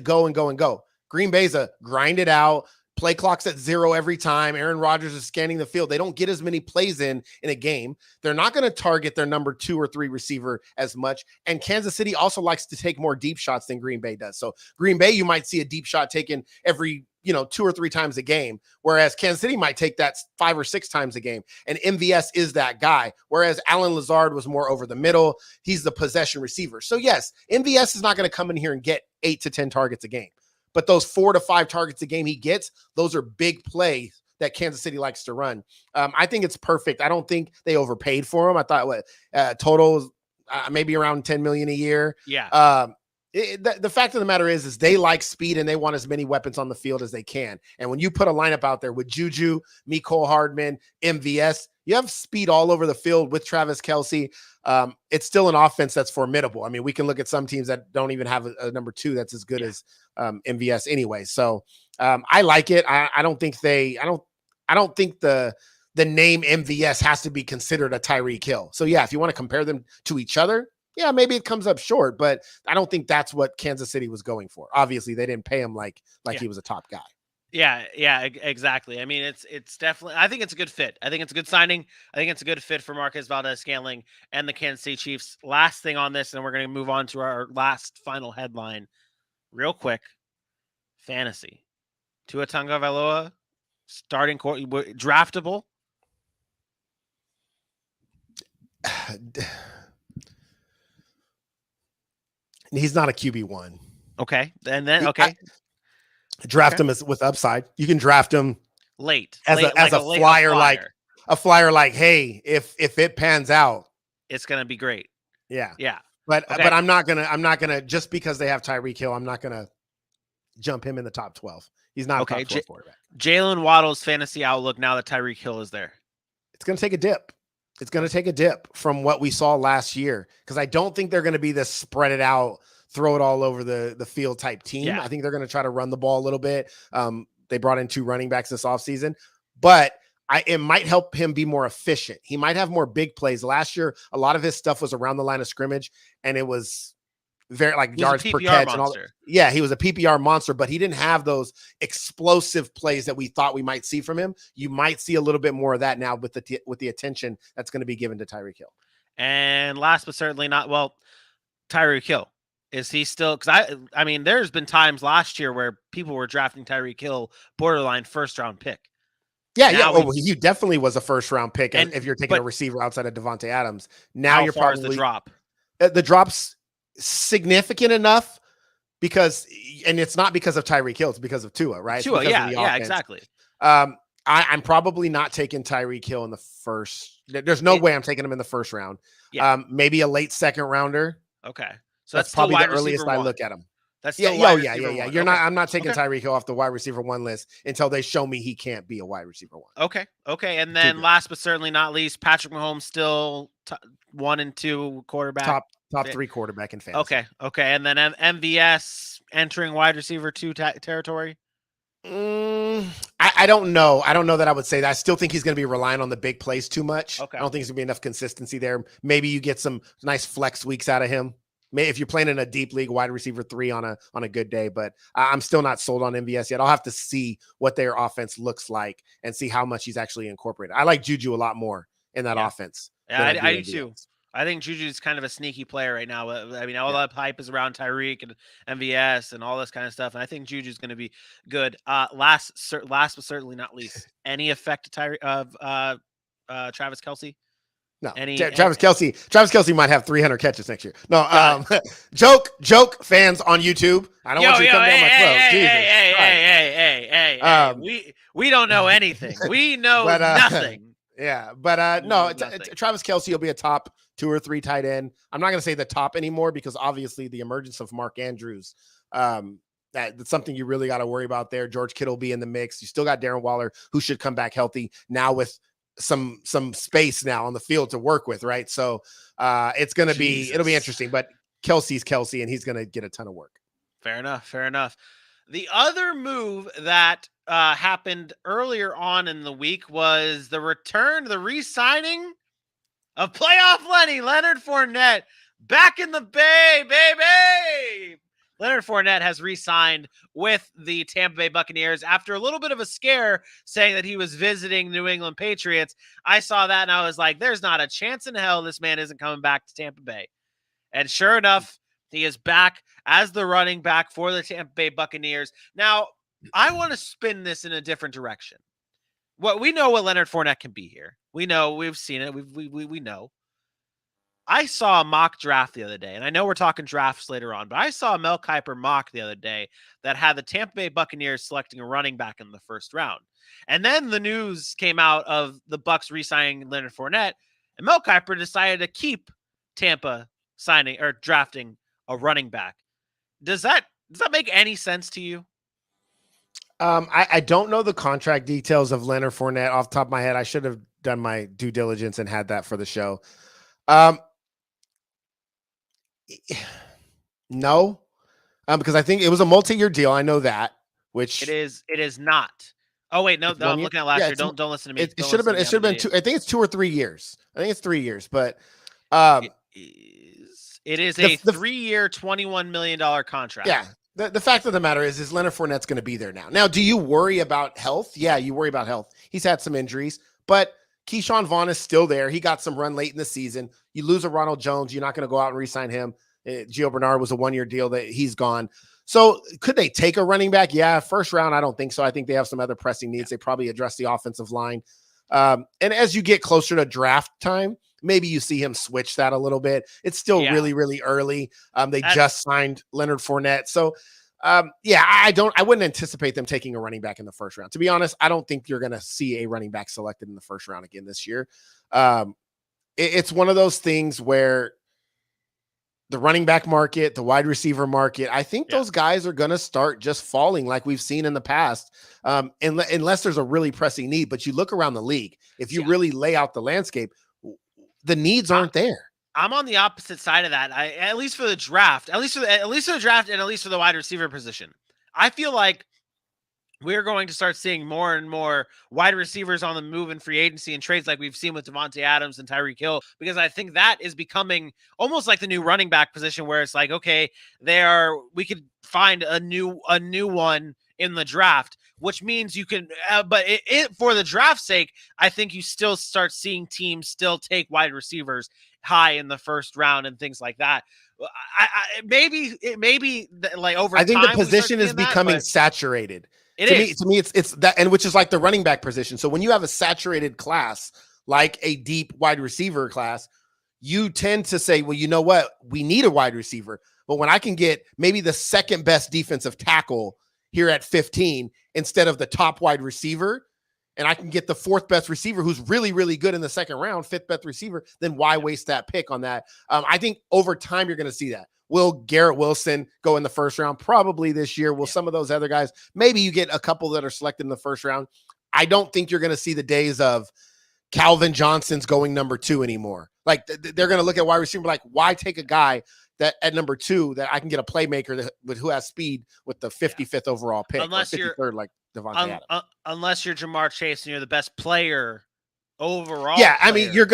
go and go and go. Green Bay's a grind it out. Play clock's at 0 every time. Aaron Rodgers is scanning the field. They don't get as many plays in a game. They're not going to target their number 2 or 3 receiver as much. And Kansas City also likes to take more deep shots than Green Bay does. So Green Bay, you might see a deep shot taken every 2 or 3 times a game, whereas Kansas City might take that 5 or 6 times a game. And MVS is that guy, whereas Allen Lazard was more over the middle. He's the possession receiver. So yes, MVS is not going to come in here and get 8 to 10 targets a game. But those 4 to 5 targets a game he gets, those are big plays that Kansas City likes to run. I think it's perfect. I don't think they overpaid for him. I thought total was maybe around $10 million a year. Yeah. The fact of the matter is they like speed and they want as many weapons on the field as they can. And when you put a lineup out there with Juju, Mecole Hardman, MVS, you have speed all over the field with Travis Kelce. It's still an offense that's formidable. I mean, we can look at some teams that don't even have a number 2 that's as good as MVS anyway. So I like it. I don't think the name MVS has to be considered a Tyreek Hill. So yeah, if you want to compare them to each other, yeah, maybe it comes up short, but I don't think that's what Kansas City was going for. Obviously, they didn't pay him like he was a top guy. Yeah, exactly. I mean, it's definitely, I think it's a good fit. I think it's a good signing. I think it's a good fit for Marquez Valdes-Scantling and the Kansas City Chiefs. Last thing on this, and we're going to move on to our last final headline real quick. Fantasy. Tua Tagovailoa, starting court, draftable. He's not a QB1. Okay. And then, okay. Draft him with upside. You can draft him late as a flyer, like, hey, if it pans out, it's gonna be great. Yeah. But I'm not gonna just because they have Tyreek Hill, I'm not gonna jump him in the top 12. He's not okay. A top 12 quarterback. Jalen Waddle's fantasy outlook now that Tyreek Hill is there. It's gonna take a dip. It's gonna take a dip from what we saw last year, because I don't think they're gonna be this spread it out, throw it all over the field type team. Yeah. I think they're going to try to run the ball a little bit. They brought in 2 running backs this offseason, but it might help him be more efficient. He might have more big plays. Last year, a lot of his stuff was around the line of scrimmage, and it was very like yards per catch and all. Yeah, he was a PPR monster, but he didn't have those explosive plays that we thought we might see from him. You might see a little bit more of that now with the attention that's going to be given to Tyreek Hill. And last but certainly not, Tyreek Hill. Is he still? Because I mean, there's been times last year where people were drafting Tyreek Hill borderline first round pick. Yeah, Now Oh, he definitely was a first round pick. And- if you're taking a but receiver outside of Devontae Adams, now how you're far probably is the drop? The drop's significant enough because, and it's not because of Tyreek Hill, it's because of Tua, right? It's Tua, because of the yeah, offense. exactly. I'm probably not taking Tyreek Hill in the first. There's no way I'm taking him in the first round. Yeah. Maybe a late second rounder. Okay, so That's still probably wide the earliest receiver I one. look at him. That's Yeah, still wide yeah. receiver one. You're Okay. not. I'm not taking Okay. Tyreek Hill off the wide receiver one list until they show me he can't be a wide receiver one. Okay, and then last but certainly not least, Patrick Mahomes still 1 and 2 quarterback. Top 3 quarterback in fantasy. Okay, and then MVS entering wide receiver 2 territory. I don't know. I don't know that I would say that. I still think he's going to be relying on the big plays too much. Okay. I don't think there's going to be enough consistency there. Maybe you get some nice flex weeks out of him. Maybe if you're playing in a deep league, wide receiver 3 on a good day. But I'm still not sold on MVS yet. I'll have to see what their offense looks like and see how much he's actually incorporated. I like Juju a lot more in that offense. Yeah, I do too. I think Juju's kind of a sneaky player right now. I mean, all that hype is around Tyreek and MVS and all this kind of stuff. And I think Juju's going to be good. Last but certainly not least, any effect of Travis Kelce? No, Travis Kelce might have 300 catches next year. No, joke fans on YouTube. I don't want you to come down my throat. Hey, we don't know anything. We know nothing. Yeah, but no, Travis Kelce will be a top 2 or 3 tight end. I'm not going to say the top anymore because obviously the emergence of Mark Andrews, that's something you really got to worry about there. George Kittle will be in the mix. You still got Darren Waller, who should come back healthy now with some space now on the field to work with, right? So it's going to it'll be interesting, but Kelce's Kelce and he's going to get a ton of work. Fair enough. The other move that happened earlier on in the week was the re-signing of playoff Leonard Fournette back in the Bay, baby. Leonard Fournette has re-signed with the Tampa Bay Buccaneers after a little bit of a scare saying that he was visiting New England Patriots. I saw that and I was like, there's not a chance in hell this man isn't coming back to Tampa Bay. And sure enough, he is back as the running back for the Tampa Bay Buccaneers. Now, I want to spin this in a different direction. We know what Leonard Fournette can be here. We know, we've seen it. We know. I saw a mock draft the other day, and I know we're talking drafts later on, but I saw a Mel Kiper mock the other day that had the Tampa Bay Buccaneers selecting a running back in the first round. And then the news came out of the Bucs re-signing Leonard Fournette, and Mel Kiper decided to keep Tampa signing or drafting a running back. Does that make any sense to you? I don't know the contract details of Leonard Fournette off the top of my head. I should have done my due diligence and had that for the show. No, because I think it was a multi-year deal. I know that, which it is not. Oh wait, no, I'm looking at last year. Don't listen to me. It should have been 2. I think it's 2 or 3 years. I think it's 3 years, but it is a 3-year, $21 million contract. Yeah. The fact of the matter is Leonard Fournette's going to be there now. Now, do you worry about health? Yeah, you worry about health. He's had some injuries, but Keyshawn Vaughn is still there. He got some run late in the season. You lose a Ronald Jones, you're not going to go out and re-sign him. Gio Bernard was a 1-year deal that he's gone. So could they take a running back? Yeah, first round, I don't think so. I think they have some other pressing needs. They probably address the offensive line. And as you get closer to draft time, maybe you see him switch that a little bit. It's still really, really early. They just signed Leonard Fournette. So I wouldn't anticipate them taking a running back in the first round. To be honest, I don't think you're going to see a running back selected in the first round again this year. It's one of those things where the running back market, the wide receiver market, I think those guys are going to start just falling like we've seen in the past, unless there's a really pressing need. But you look around the league, if you really lay out the landscape, the needs aren't there. I'm on the opposite side of that. At least for the draft, at least for the draft, and at least for the wide receiver position. I feel like we're going to start seeing more and more wide receivers on the move in free agency and trades like we've seen with Devontae Adams and Tyreek Hill, because I think that is becoming almost like the new running back position where it's like, okay, we could find a new one in the draft, which means you can, but for the draft's sake, I think you still start seeing teams still take wide receivers high in the first round and things like that. Maybe like over I think time, the position is becoming saturated. To me, it's that, and which is like the running back position. So when you have a saturated class, like a deep wide receiver class, you tend to say, well, you know what? We need a wide receiver. But when I can get maybe the second best defensive tackle here at 15 instead of the top wide receiver, and I can get the fourth best receiver who's really, really good in the second round, fifth best receiver, then why waste that pick on that? I think over time you're going to see that. Will Garrett Wilson go in the first round? Probably this year. Will some of those other guys? Maybe you get a couple that are selected in the first round. I don't think you're going to see the days of Calvin Johnson's going number 2 anymore. Like they're going to look at wide receiver like, why take a guy that at number 2 that I can get a playmaker who has speed with the 55th overall pick, unless you're 53rd like Devontae Adams. Unless you're Jamar Chase and you're the best player overall. Yeah, I mean you're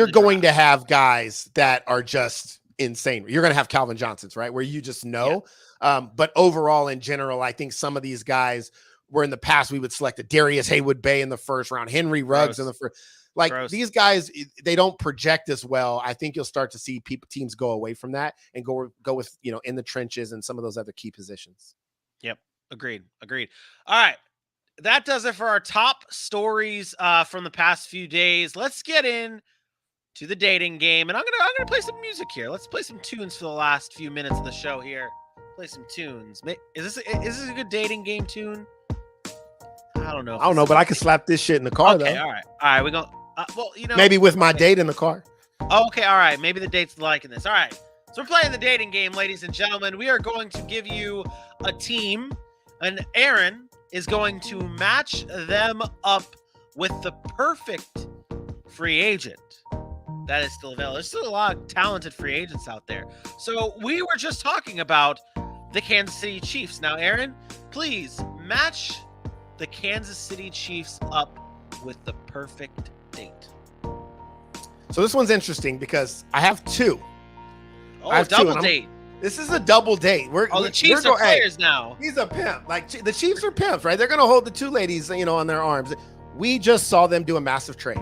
going to have guys that are just insane. You're going to have Calvin Johnson's, right, where you just know. Yeah. But overall, in general, I think some of these guys were in the past we would select a Darius Haywood-Bay in the first round, Henry Ruggs in the first. Like these guys, they don't project as well. I think you'll start to see teams go away from that and go with, in the trenches and some of those other key positions. Yep. Agreed. All right. That does it for our top stories from the past few days. Let's get in to the dating game. And I'm gonna play some music here. Let's play some tunes for the last few minutes of the show here. Play some tunes. Is this a good dating game tune? I don't know. But I can slap this shit in the car, okay, though. All right. We're going maybe with my date in the car. Okay, all right. Maybe the date's liking this. All right. So we're playing the dating game, ladies and gentlemen. We are going to give you a team, and Aaron is going to match them up with the perfect free agent that is still available. There's still a lot of talented free agents out there. So we were just talking about the Kansas City Chiefs. Now, Aaron, please match the Kansas City Chiefs up with the perfect date. So this one's interesting because I have 2. Double date. This is a double date. The Chiefs are players now. He's a pimp. Like the Chiefs are pimps, right? They're going to hold the 2 ladies, on their arms. We just saw them do a massive trade.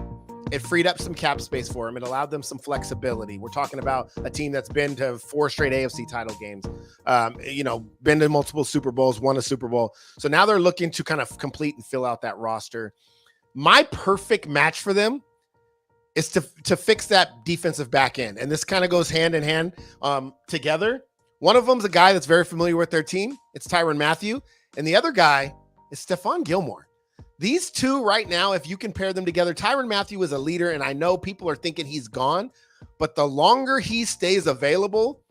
It freed up some cap space for them. It allowed them some flexibility. We're talking about a team that's been to 4 straight AFC title games, been to multiple Super Bowls, won a Super Bowl. So now they're looking to kind of complete and fill out that roster. My perfect match for them is to fix that defensive back end. And this kind of goes hand in hand together. One of them's a guy that's very familiar with their team. It's Tyrann Mathieu. And the other guy is Stephon Gilmore. These 2 right now, if you can pair them together, Tyrann Mathieu is a leader, and I know people are thinking he's gone, but the longer he stays available,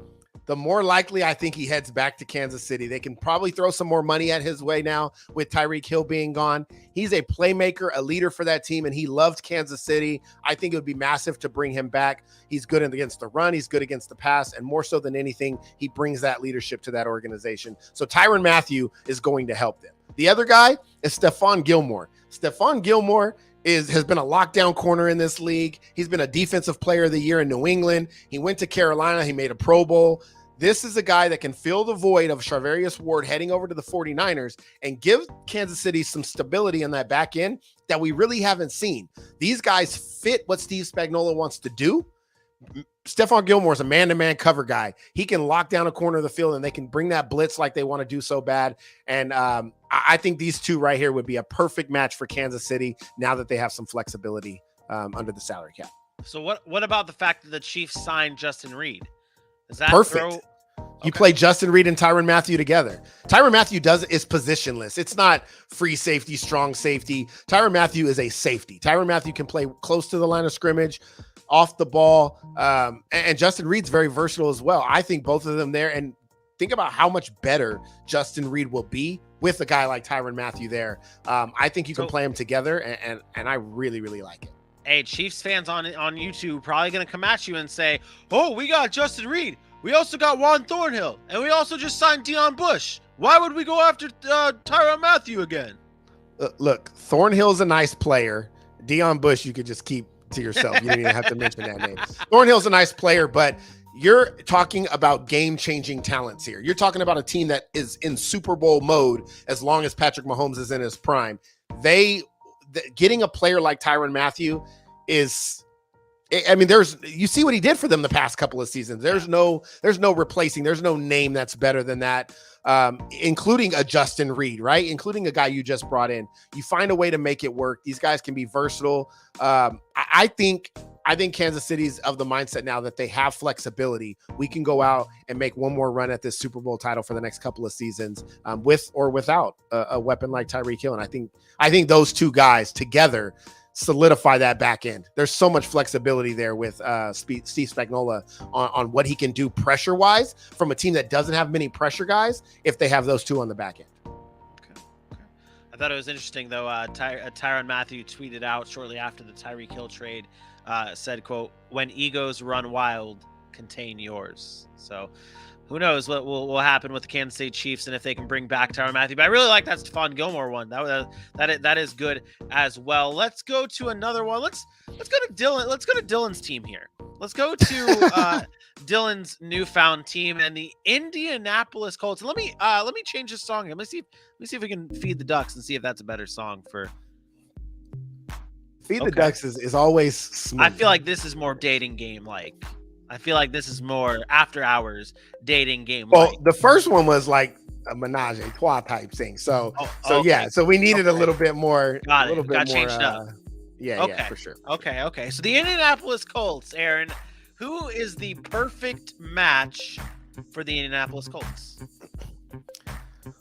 the more likely I think he heads back to Kansas City. They can probably throw some more money at his way now with Tyreek Hill being gone. He's a playmaker, a leader for that team, and he loved Kansas City. I think it would be massive to bring him back. He's good against the run. He's good against the pass, and more so than anything, he brings that leadership to that organization. So Tyrann Mathieu is going to help them. The other guy is Stephon Gilmore. Stephon Gilmore has been a lockdown corner in this league. He's been a defensive player of the year in New England. He went to Carolina. He made a Pro Bowl. This is a guy that can fill the void of Charvarius Ward heading over to the 49ers and give Kansas City some stability in that back end that we really haven't seen. These guys fit what Steve Spagnuolo wants to do. Stephon Gilmore is a man-to-man cover guy. He can lock down a corner of the field, and they can bring that blitz like they want to do so bad. And I think these 2 right here would be a perfect match for Kansas City now that they have some flexibility under the salary cap. So what about the fact that the Chiefs signed Justin Reed? Is that perfect? You play Justin Reed and Tyrann Mathieu together. Tyrann Mathieu is positionless. It's not free safety, strong safety. Tyrann Mathieu is a safety. Tyrann Mathieu can play close to the line of scrimmage, off the ball. And Justin Reed's very versatile as well. I think both of them there. And think about how much better Justin Reed will be with a guy like Tyrann Mathieu there. I think you can play them together, and I really, really like it. Hey, Chiefs fans on YouTube probably going to come at you and say, oh, we got Justin Reed. We also got Juan Thornhill. And we also just signed Deion Bush. Why would we go after Tyrann Mathieu again? Look, Thornhill's a nice player. Deion Bush, you could just keep to yourself. You don't even have to mention that name. Thornhill's a nice player, but you're talking about game-changing talents here. You're talking about a team that is in Super Bowl mode as long as Patrick Mahomes is in his prime. Getting a player like Tyrann Mathieu is, I mean, you see what he did for them the past couple of seasons. There's no replacing. There's no name that's better than that. including a Justin Reed, right? Including a guy you just brought in. You find a way to make it work. These guys can be versatile. I think Kansas City's of the mindset now that they have flexibility. We can go out and make one more run at this Super Bowl title for the next couple of seasons, with or without a weapon like Tyreek Hill. And I think those two guys together solidify that back end. There's so much flexibility there with Steve Spagnuolo on what he can do pressure wise from a team that doesn't have many pressure guys if they have those two on the back end. Okay. I thought it was interesting though. Tyrann Mathieu tweeted out shortly after the Tyreek Hill trade, said, quote, "When egos run wild, contain yours." So who knows what will happen with the Kansas City Chiefs and if they can bring back Tyrann Mathieu. But I really like that Stephon Gilmore one. That is good as well. Let's go to another one. Let's go to Dylan. Let's go to Dylan's team here. Let's go to Dylan's newfound team and the Indianapolis Colts. Let me change this song. Let me see if we can feed the ducks and see if that's a better song for. Feed the Ducks is always smooth. I feel like this is more dating game like. I feel like this is more after hours dating game. Well, the first one was like a menage a trois type thing. So okay. Yeah. So we needed a little bit more. Got it. A little bit Got more, changed up. Yeah, for sure. Okay. So the Indianapolis Colts, Aaron, who is the perfect match for the Indianapolis Colts?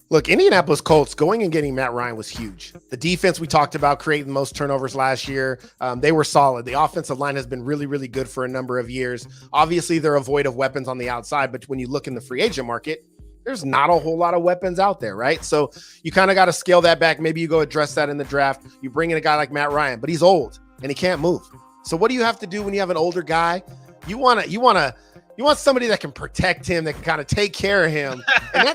Look, Indianapolis Colts going and getting Matt Ryan was huge. The defense we talked about creating the most turnovers last year. They were solid. The offensive line has been really, really good for a number of years. Obviously, they're void of weapons on the outside, but when you look in the free agent market, there's not a whole lot of weapons out there, right? So you kind of got to scale that back. Maybe you go address that in the draft. You bring in a guy like Matt Ryan, but he's old and he can't move. So what do you have to do when you have an older guy? You want somebody that can protect him, that can kind of take care of him. And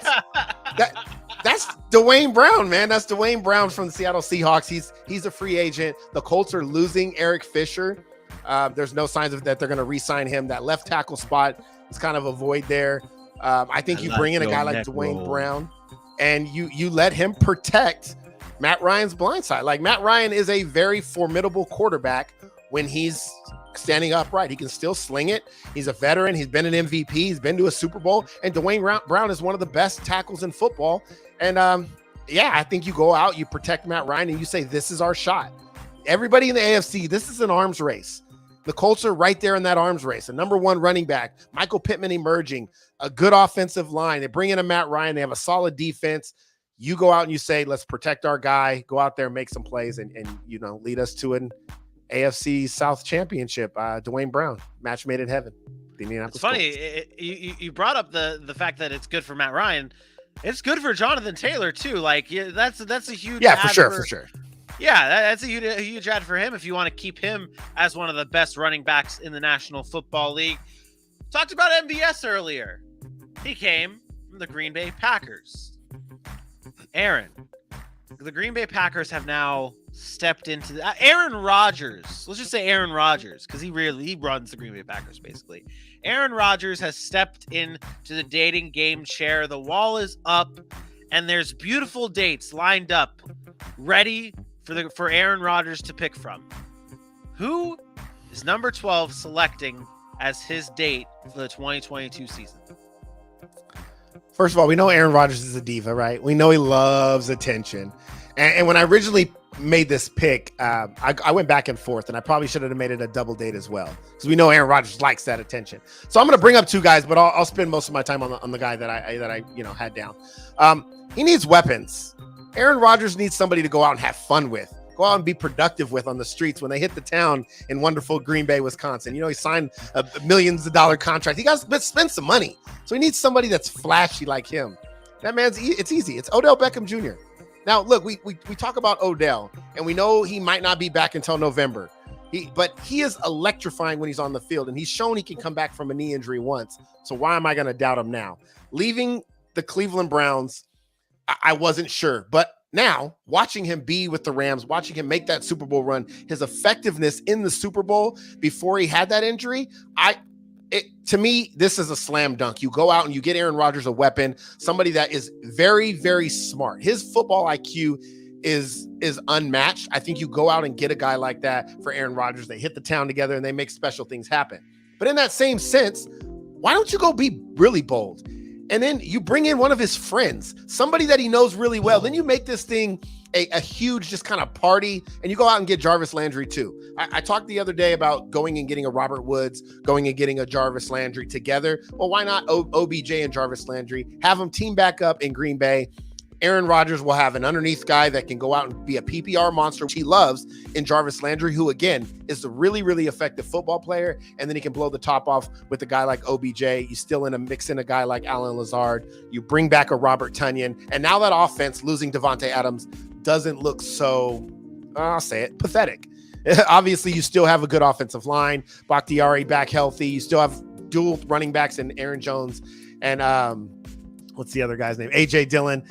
that's Dwayne Brown, man. That's Dwayne Brown from the Seattle Seahawks. He's a free agent. The Colts are losing Eric Fisher. There's no signs of that they're going to re-sign him. That left tackle spot is kind of a void there. I think you bring in a guy like Dwayne Brown and you let him protect Matt Ryan's blind side. Like, Matt Ryan is a very formidable quarterback when he's standing upright. He can still sling it. He's a veteran. He's been an MVP. He's been to a Super Bowl. And Dwayne Brown is one of the best tackles in football. And I think you go out, you protect Matt Ryan, and you say, this is our shot. Everybody in the AFC, this is an arms race. The Colts are right there in that arms race. A number one running back, Michael Pittman emerging, a good offensive line. They bring in a Matt Ryan. They have a solid defense. You go out and you say, let's protect our guy, go out there and make some plays and lead us to an AFC South championship. Dwayne Brown, match made in heaven. It's funny. You brought up the fact that it's good for Matt Ryan. It's good for Jonathan Taylor too. Like, that's a huge for sure. Yeah, that's a huge ad for him if you want to keep him as one of the best running backs in the National Football League. Talked about MVS earlier. He came from the Green Bay Packers. Aaron, the Green Bay Packers have now stepped into Aaron Rodgers. Let's just say Aaron Rodgers, because he runs the Green Bay Packers basically. Aaron Rodgers has stepped into the dating game chair. The wall is up, and there's beautiful dates lined up, ready for Aaron Rodgers to pick from. Who is number 12 selecting as his date for the 2022 season? First of all, we know Aaron Rodgers is a diva, right? We know he loves attention. And when I originally made this pick, I went back and forth, and I probably should have made it a double date as well, because we know Aaron Rodgers likes that attention. So I'm going to bring up two guys, but I'll spend most of my time on the guy that I had down. He needs weapons. Aaron Rodgers needs somebody to go out and have fun with. Go out and be productive with on the streets when they hit the town in wonderful Green Bay, Wisconsin. He signed a millions of dollar contract. He got to spend some money. So he needs somebody that's flashy like him. That man's, it's easy. It's Odell Beckham Jr. Now, look, we talk about Odell, and we know he might not be back until November. But he is electrifying when he's on the field, and he's shown he can come back from a knee injury once. So why am I going to doubt him now? Leaving the Cleveland Browns, I wasn't sure. But now, watching him be with the Rams, watching him make that Super Bowl run, his effectiveness in the Super Bowl before he had that injury, to me, this is a slam dunk. You go out and you get Aaron Rodgers a weapon, somebody that is very, very smart. His football IQ is unmatched. I think you go out and get a guy like that for Aaron Rodgers. They hit the town together and they make special things happen. But in that same sense, why don't you go be really bold and then you bring in one of his friends, somebody that he knows really well. Then you make this thing a huge just kind of party, and you go out and get Jarvis Landry too. I talked the other day about going and getting a Robert Woods, going and getting a Jarvis Landry together. Well, why not OBJ and Jarvis Landry? Have them team back up in Green Bay. Aaron Rodgers will have an underneath guy that can go out and be a PPR monster, which he loves, in Jarvis Landry, who, again, is a really, really effective football player. And then he can blow the top off with a guy like OBJ. You still mix in a guy like Allen Lazard. You bring back a Robert Tonyan. And now that offense, losing Devontae Adams, doesn't look so, I'll say it, pathetic. Obviously, you still have a good offensive line. Bakhtiari back healthy. You still have dual running backs in Aaron Jones and what's the other guy's name? AJ Dillon.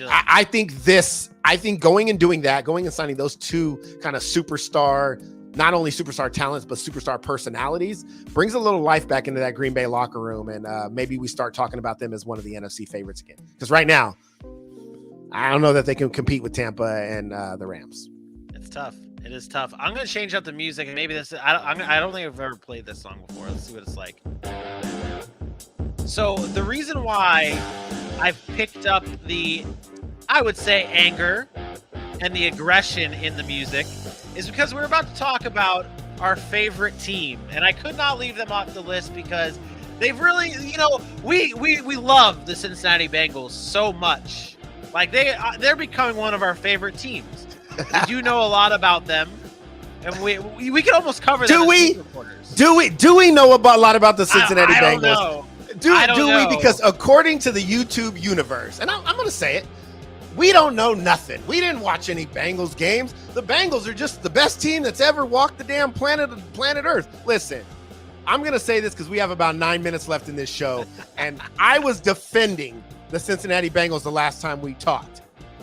I think going and doing that, going and signing those two kind of superstar, not only superstar talents, but superstar personalities, brings a little life back into that Green Bay locker room. And maybe we start talking about them as one of the NFC favorites again. Because right now, I don't know that they can compete with Tampa and the Rams. It's tough. It is tough. I'm going to change up the music, and maybe this. I don't think I've ever played this song before. Let's see what it's like. So the reason why I've picked up the, I would say, anger and the aggression in the music is because we're about to talk about our favorite team, and I could not leave them off the list because they've really, we love the Cincinnati Bengals so much. Like they're becoming one of our favorite teams. We do know a lot about them, and we can almost cover them. Do we know a lot about the Cincinnati Bengals? I don't know. Do we? Because according to the YouTube universe, and I'm going to say it, we don't know nothing. We didn't watch any Bengals games. The Bengals are just the best team that's ever walked the damn planet Earth. Listen, I'm going to say this because we have about 9 minutes left in this show, and I was defending the Cincinnati Bengals the last time we talked.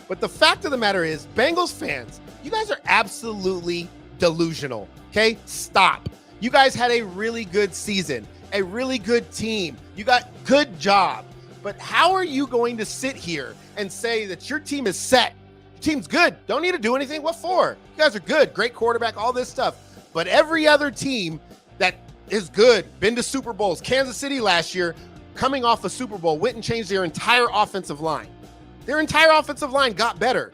But the fact of the matter is, Bengals fans, you guys are absolutely delusional, okay? Stop. You guys had a really good season, a really good team. You got good job. But how are you going to sit here and say that your team is set? Your team's good. Don't need to do anything. What for? You guys are good. Great quarterback, all this stuff. But every other team that is good, been to Super Bowls, Kansas City last year, coming off a Super Bowl, went and changed their entire offensive line. Their entire offensive line got better.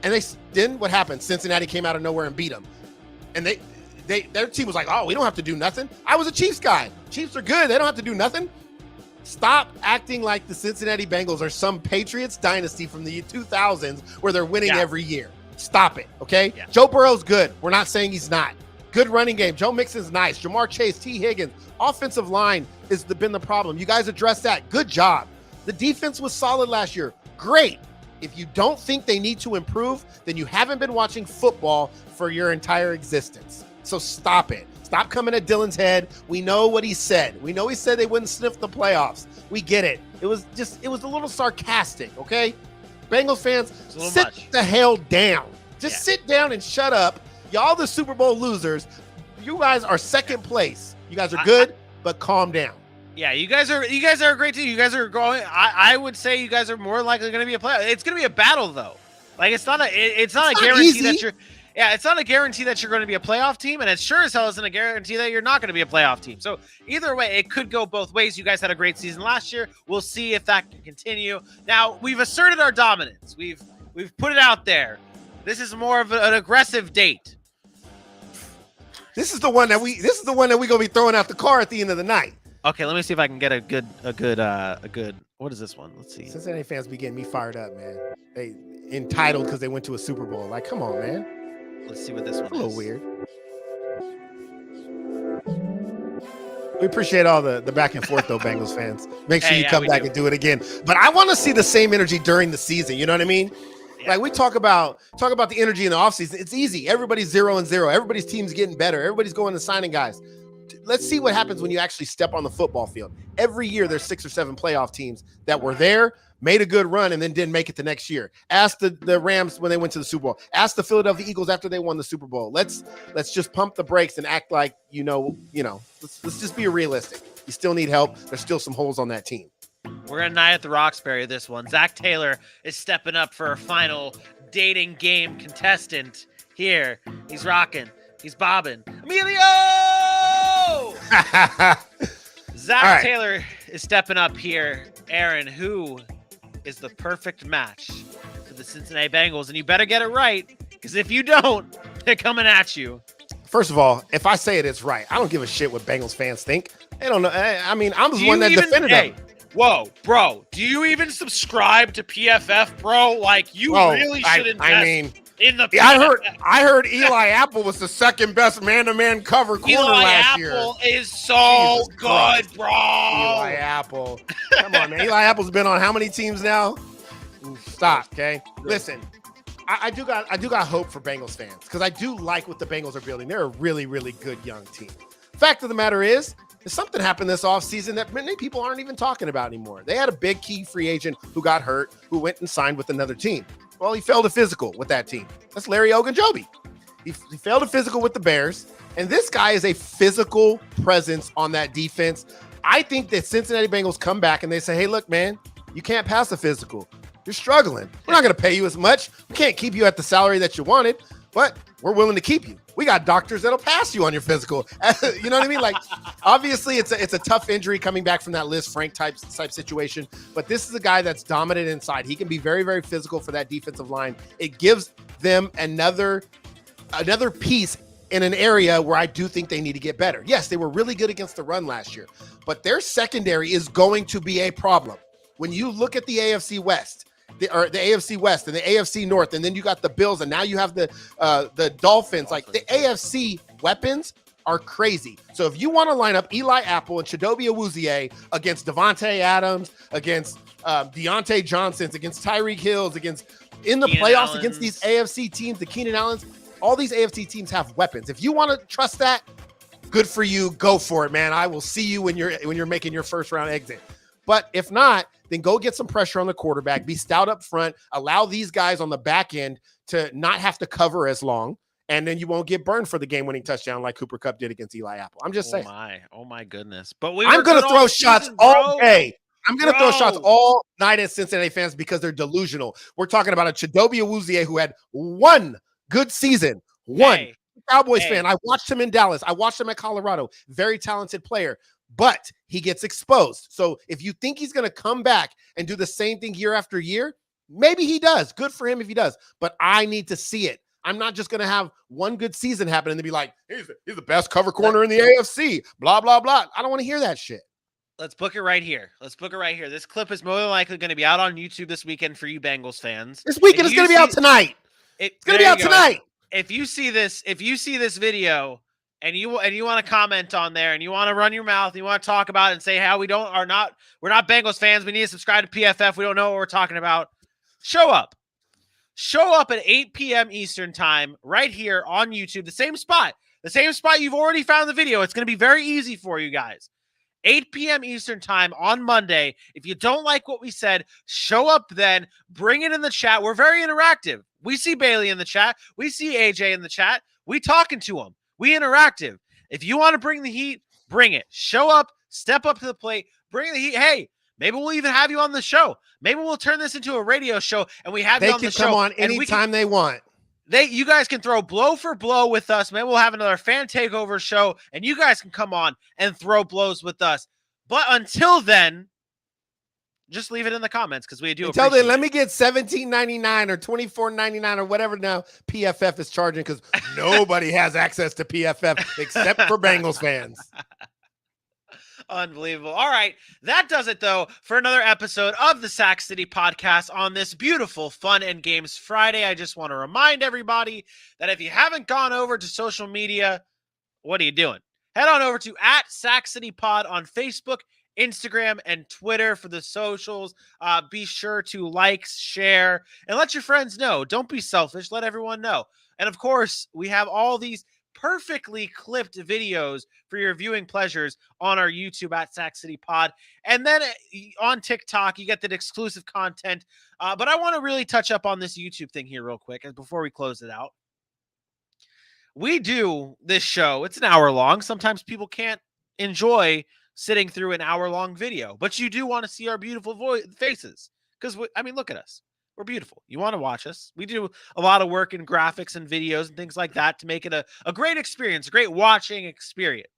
And then what happened? Cincinnati came out of nowhere and beat them. And their team was like, oh, we don't have to do nothing. I was a Chiefs guy. Chiefs are good. They don't have to do nothing. Stop acting like the Cincinnati Bengals are some Patriots dynasty from the 2000s where they're winning every year. Stop it, okay? Yeah. Joe Burrow's good. We're not saying he's not. Good running game. Joe Mixon's nice. Jamar Chase, T. Higgins. Offensive line has been the problem. You guys addressed that. Good job. The defense was solid last year. Great. If you don't think they need to improve, then you haven't been watching football for your entire existence. So stop it. Stop coming at Dylan's head. We know what he said. We know he said they wouldn't sniff the playoffs. We get it. It was a little sarcastic, okay? Bengals fans, sit the hell down. Just sit down and shut up. Y'all the Super Bowl losers. You guys are second place. You guys are good, but calm down. Yeah, you guys are a great team. You guys are growing. I would say you guys are more likely going to be a player. It's going to be a battle though. Like it's not a guarantee easy. That you're. Yeah, it's not a guarantee that you're going to be a playoff team, and it sure as hell isn't a guarantee that you're not going to be a playoff team. So either way, it could go both ways. You guys had a great season last year. We'll see if that can continue. Now we've asserted our dominance. We've put it out there. This is more of an aggressive date. This is the one that we gonna be throwing out the car at the end of the night. Okay, let me see if I can get a good. What is this one? Let's see. Cincinnati fans be getting me fired up, man. They entitled because they went to a Super Bowl. Like, come on, man. Let's see what this one is. A little weird. We appreciate all the back and forth, though, Bengals fans. Make sure you come back and do it again. But I want to see the same energy during the season. You know what I mean? Yeah. Like we talk about the energy in the offseason. It's easy. Everybody's 0-0. Everybody's team's getting better. Everybody's going and signing guys. Let's see what happens when you actually step on the football field. Every year, there's 6 or 7 playoff teams that were there, made a good run, and then didn't make it the next year. Ask the Rams when they went to the Super Bowl. Ask the Philadelphia Eagles after they won the Super Bowl. Let's just pump the brakes and act like, let's just be realistic. You still need help. There's still some holes on that team. We're going to night at the Roxbury this one. Zach Taylor is stepping up for a final dating game contestant here. He's rocking. He's bobbing. Emilio! Zach Taylor is stepping up here, Aaron, who is the perfect match for the Cincinnati Bengals? And you better get it right, because if you don't, they're coming at you. First of all, if I say it, it's right. I don't give a shit what Bengals fans think. They don't know. I mean, I'm the one that defended them. Whoa, bro. Do you even subscribe to PFF, bro? Like, you really should invest in the PFF. I heard Eli Apple was the second best man-to-man cover corner last year. Eli Apple is so good, bro. Eli Apple. Come on, man. Eli Apple's been on how many teams now? Stop, okay? Listen, I do got hope for Bengals fans because I do like what the Bengals are building. They're a really, really good young team. Fact of the matter is, something happened this offseason that many people aren't even talking about anymore. They had a big key free agent who got hurt, who went and signed with another team. Well, he failed a physical with that team. That's Larry Ogunjobi. He failed a physical with the Bears, and this guy is a physical presence on that defense. I think that Cincinnati Bengals come back and they say, hey, look, man, you can't pass a physical. You're struggling. We're not going to pay you as much. We can't keep you at the salary that you wanted, but we're willing to keep you. We got doctors that'll pass you on your physical. You know what I mean? Like, obviously, it's a tough injury coming back from that Liz Frank type situation. But this is a guy that's dominant inside. He can be very, very physical for that defensive line. It gives them another piece in an area where I do think they need to get better. Yes, they were really good against the run last year, but their secondary is going to be a problem. When you look at the AFC West, the AFC West and the AFC North, and then you got the Bills, and now you have the Dolphins. Like, the AFC weapons are crazy. So if you want to line up Eli Apple and Chidobe Awuzie against Devontae Adams, against Deontay Johnsons, against Tyreek Hills, in the playoffs against these AFC teams, the Keenan Allens, all these AFC teams have weapons. If you want to trust that, good for you. Go for it, man. I will see you when you're making your first round exit. But if not, then go get some pressure on the quarterback, be stout up front, allow these guys on the back end to not have to cover as long, and then you won't get burned for the game-winning touchdown like Cooper Kupp did against Eli Apple. I'm just saying. Oh my goodness. But I'm going to throw shots all day. I'm going to throw shots all night at Cincinnati fans because they're delusional. We're talking about a Chidobe Awuzie who had one good season. One. Cowboys fan. I watched him in Dallas. I watched him at Colorado. Very talented player. But he gets exposed. So if you think he's going to come back and do the same thing year after year, maybe he does. Good for him if he does. But I need to see it. I'm not just going to have one good season happen and then be like, he's the best cover corner in the AFC, blah, blah, blah. I don't want to hear that shit. Let's book it right here. This clip is more than likely going to be out on YouTube this weekend for you Bengals fans. This weekend is going to be out tonight. It's going to be out tonight. If you see this video and you want to comment on there and you want to run your mouth, and you want to talk about it and say how we're not Bengals fans, we need to subscribe to PFF, we don't know what we're talking about, show up at 8 p.m. Eastern time right here on YouTube, the same spot you've already found the video. It's going to be very easy for you guys. 8 p.m. Eastern time on Monday. If you don't like what we said, show up then, bring it in the chat. We're very interactive. We see Bailey in the chat. We see AJ in the chat. We talking to them. We interactive. If you want to bring the heat, bring it. Show up, step up to the plate, bring the heat. Hey, maybe we'll even have you on the show. Maybe we'll turn this into a radio show and we have you on the show. They can come on anytime they want. You guys can throw blow for blow with us. Maybe we'll have another fan takeover show and you guys can come on and throw blows with us. But until then, just leave it in the comments because we do. Until then, let me get $17.99 or $24.99 or whatever now PFF is charging because nobody has access to PFF except for Bengals fans. Unbelievable. All right. That does it, though, for another episode of the Sac City Podcast on this beautiful Fun and Games Friday. I just want to remind everybody that if you haven't gone over to social media, what are you doing? Head on over to @SacCityPod on Facebook, Instagram, and Twitter for the socials. Be sure to like, share, and let your friends know. Don't be selfish. Let everyone know. And, of course, we have all these perfectly clipped videos for your viewing pleasures on our YouTube @SacCityPod. And then on TikTok, you get that exclusive content. But I want to really touch up on this YouTube thing here real quick before we close it out. We do this show. It's an hour long. Sometimes people can't enjoy sitting through an hour-long video, but you do want to see our beautiful faces because, look at us. We're beautiful. You want to watch us. We do a lot of work in graphics and videos and things like that to make it a great experience, a great watching experience.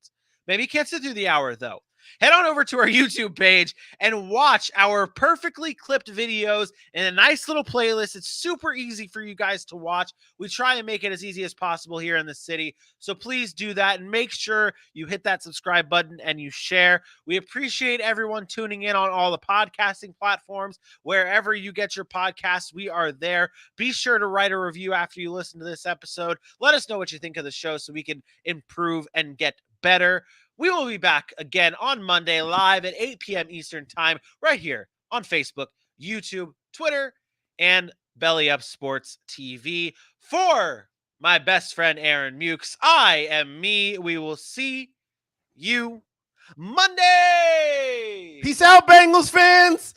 Maybe you can't sit through the hour, though. head on over to our YouTube page and watch our perfectly clipped videos in a nice little playlist. It's super easy for you guys to watch. We try and make it as easy as possible here in the city. So please do that and make sure you hit that subscribe button and you share. We appreciate everyone tuning in on all the podcasting platforms. Wherever you get your podcasts, we are there. Be sure to write a review after you listen to this episode. Let us know what you think of the show so we can improve and get better. We will be back again on Monday live at 8 p.m. Eastern time right here on Facebook, YouTube, Twitter, and Belly Up Sports TV. For my best friend Aaron Mukes, I am me. We will see you Monday. Peace out, Bengals fans.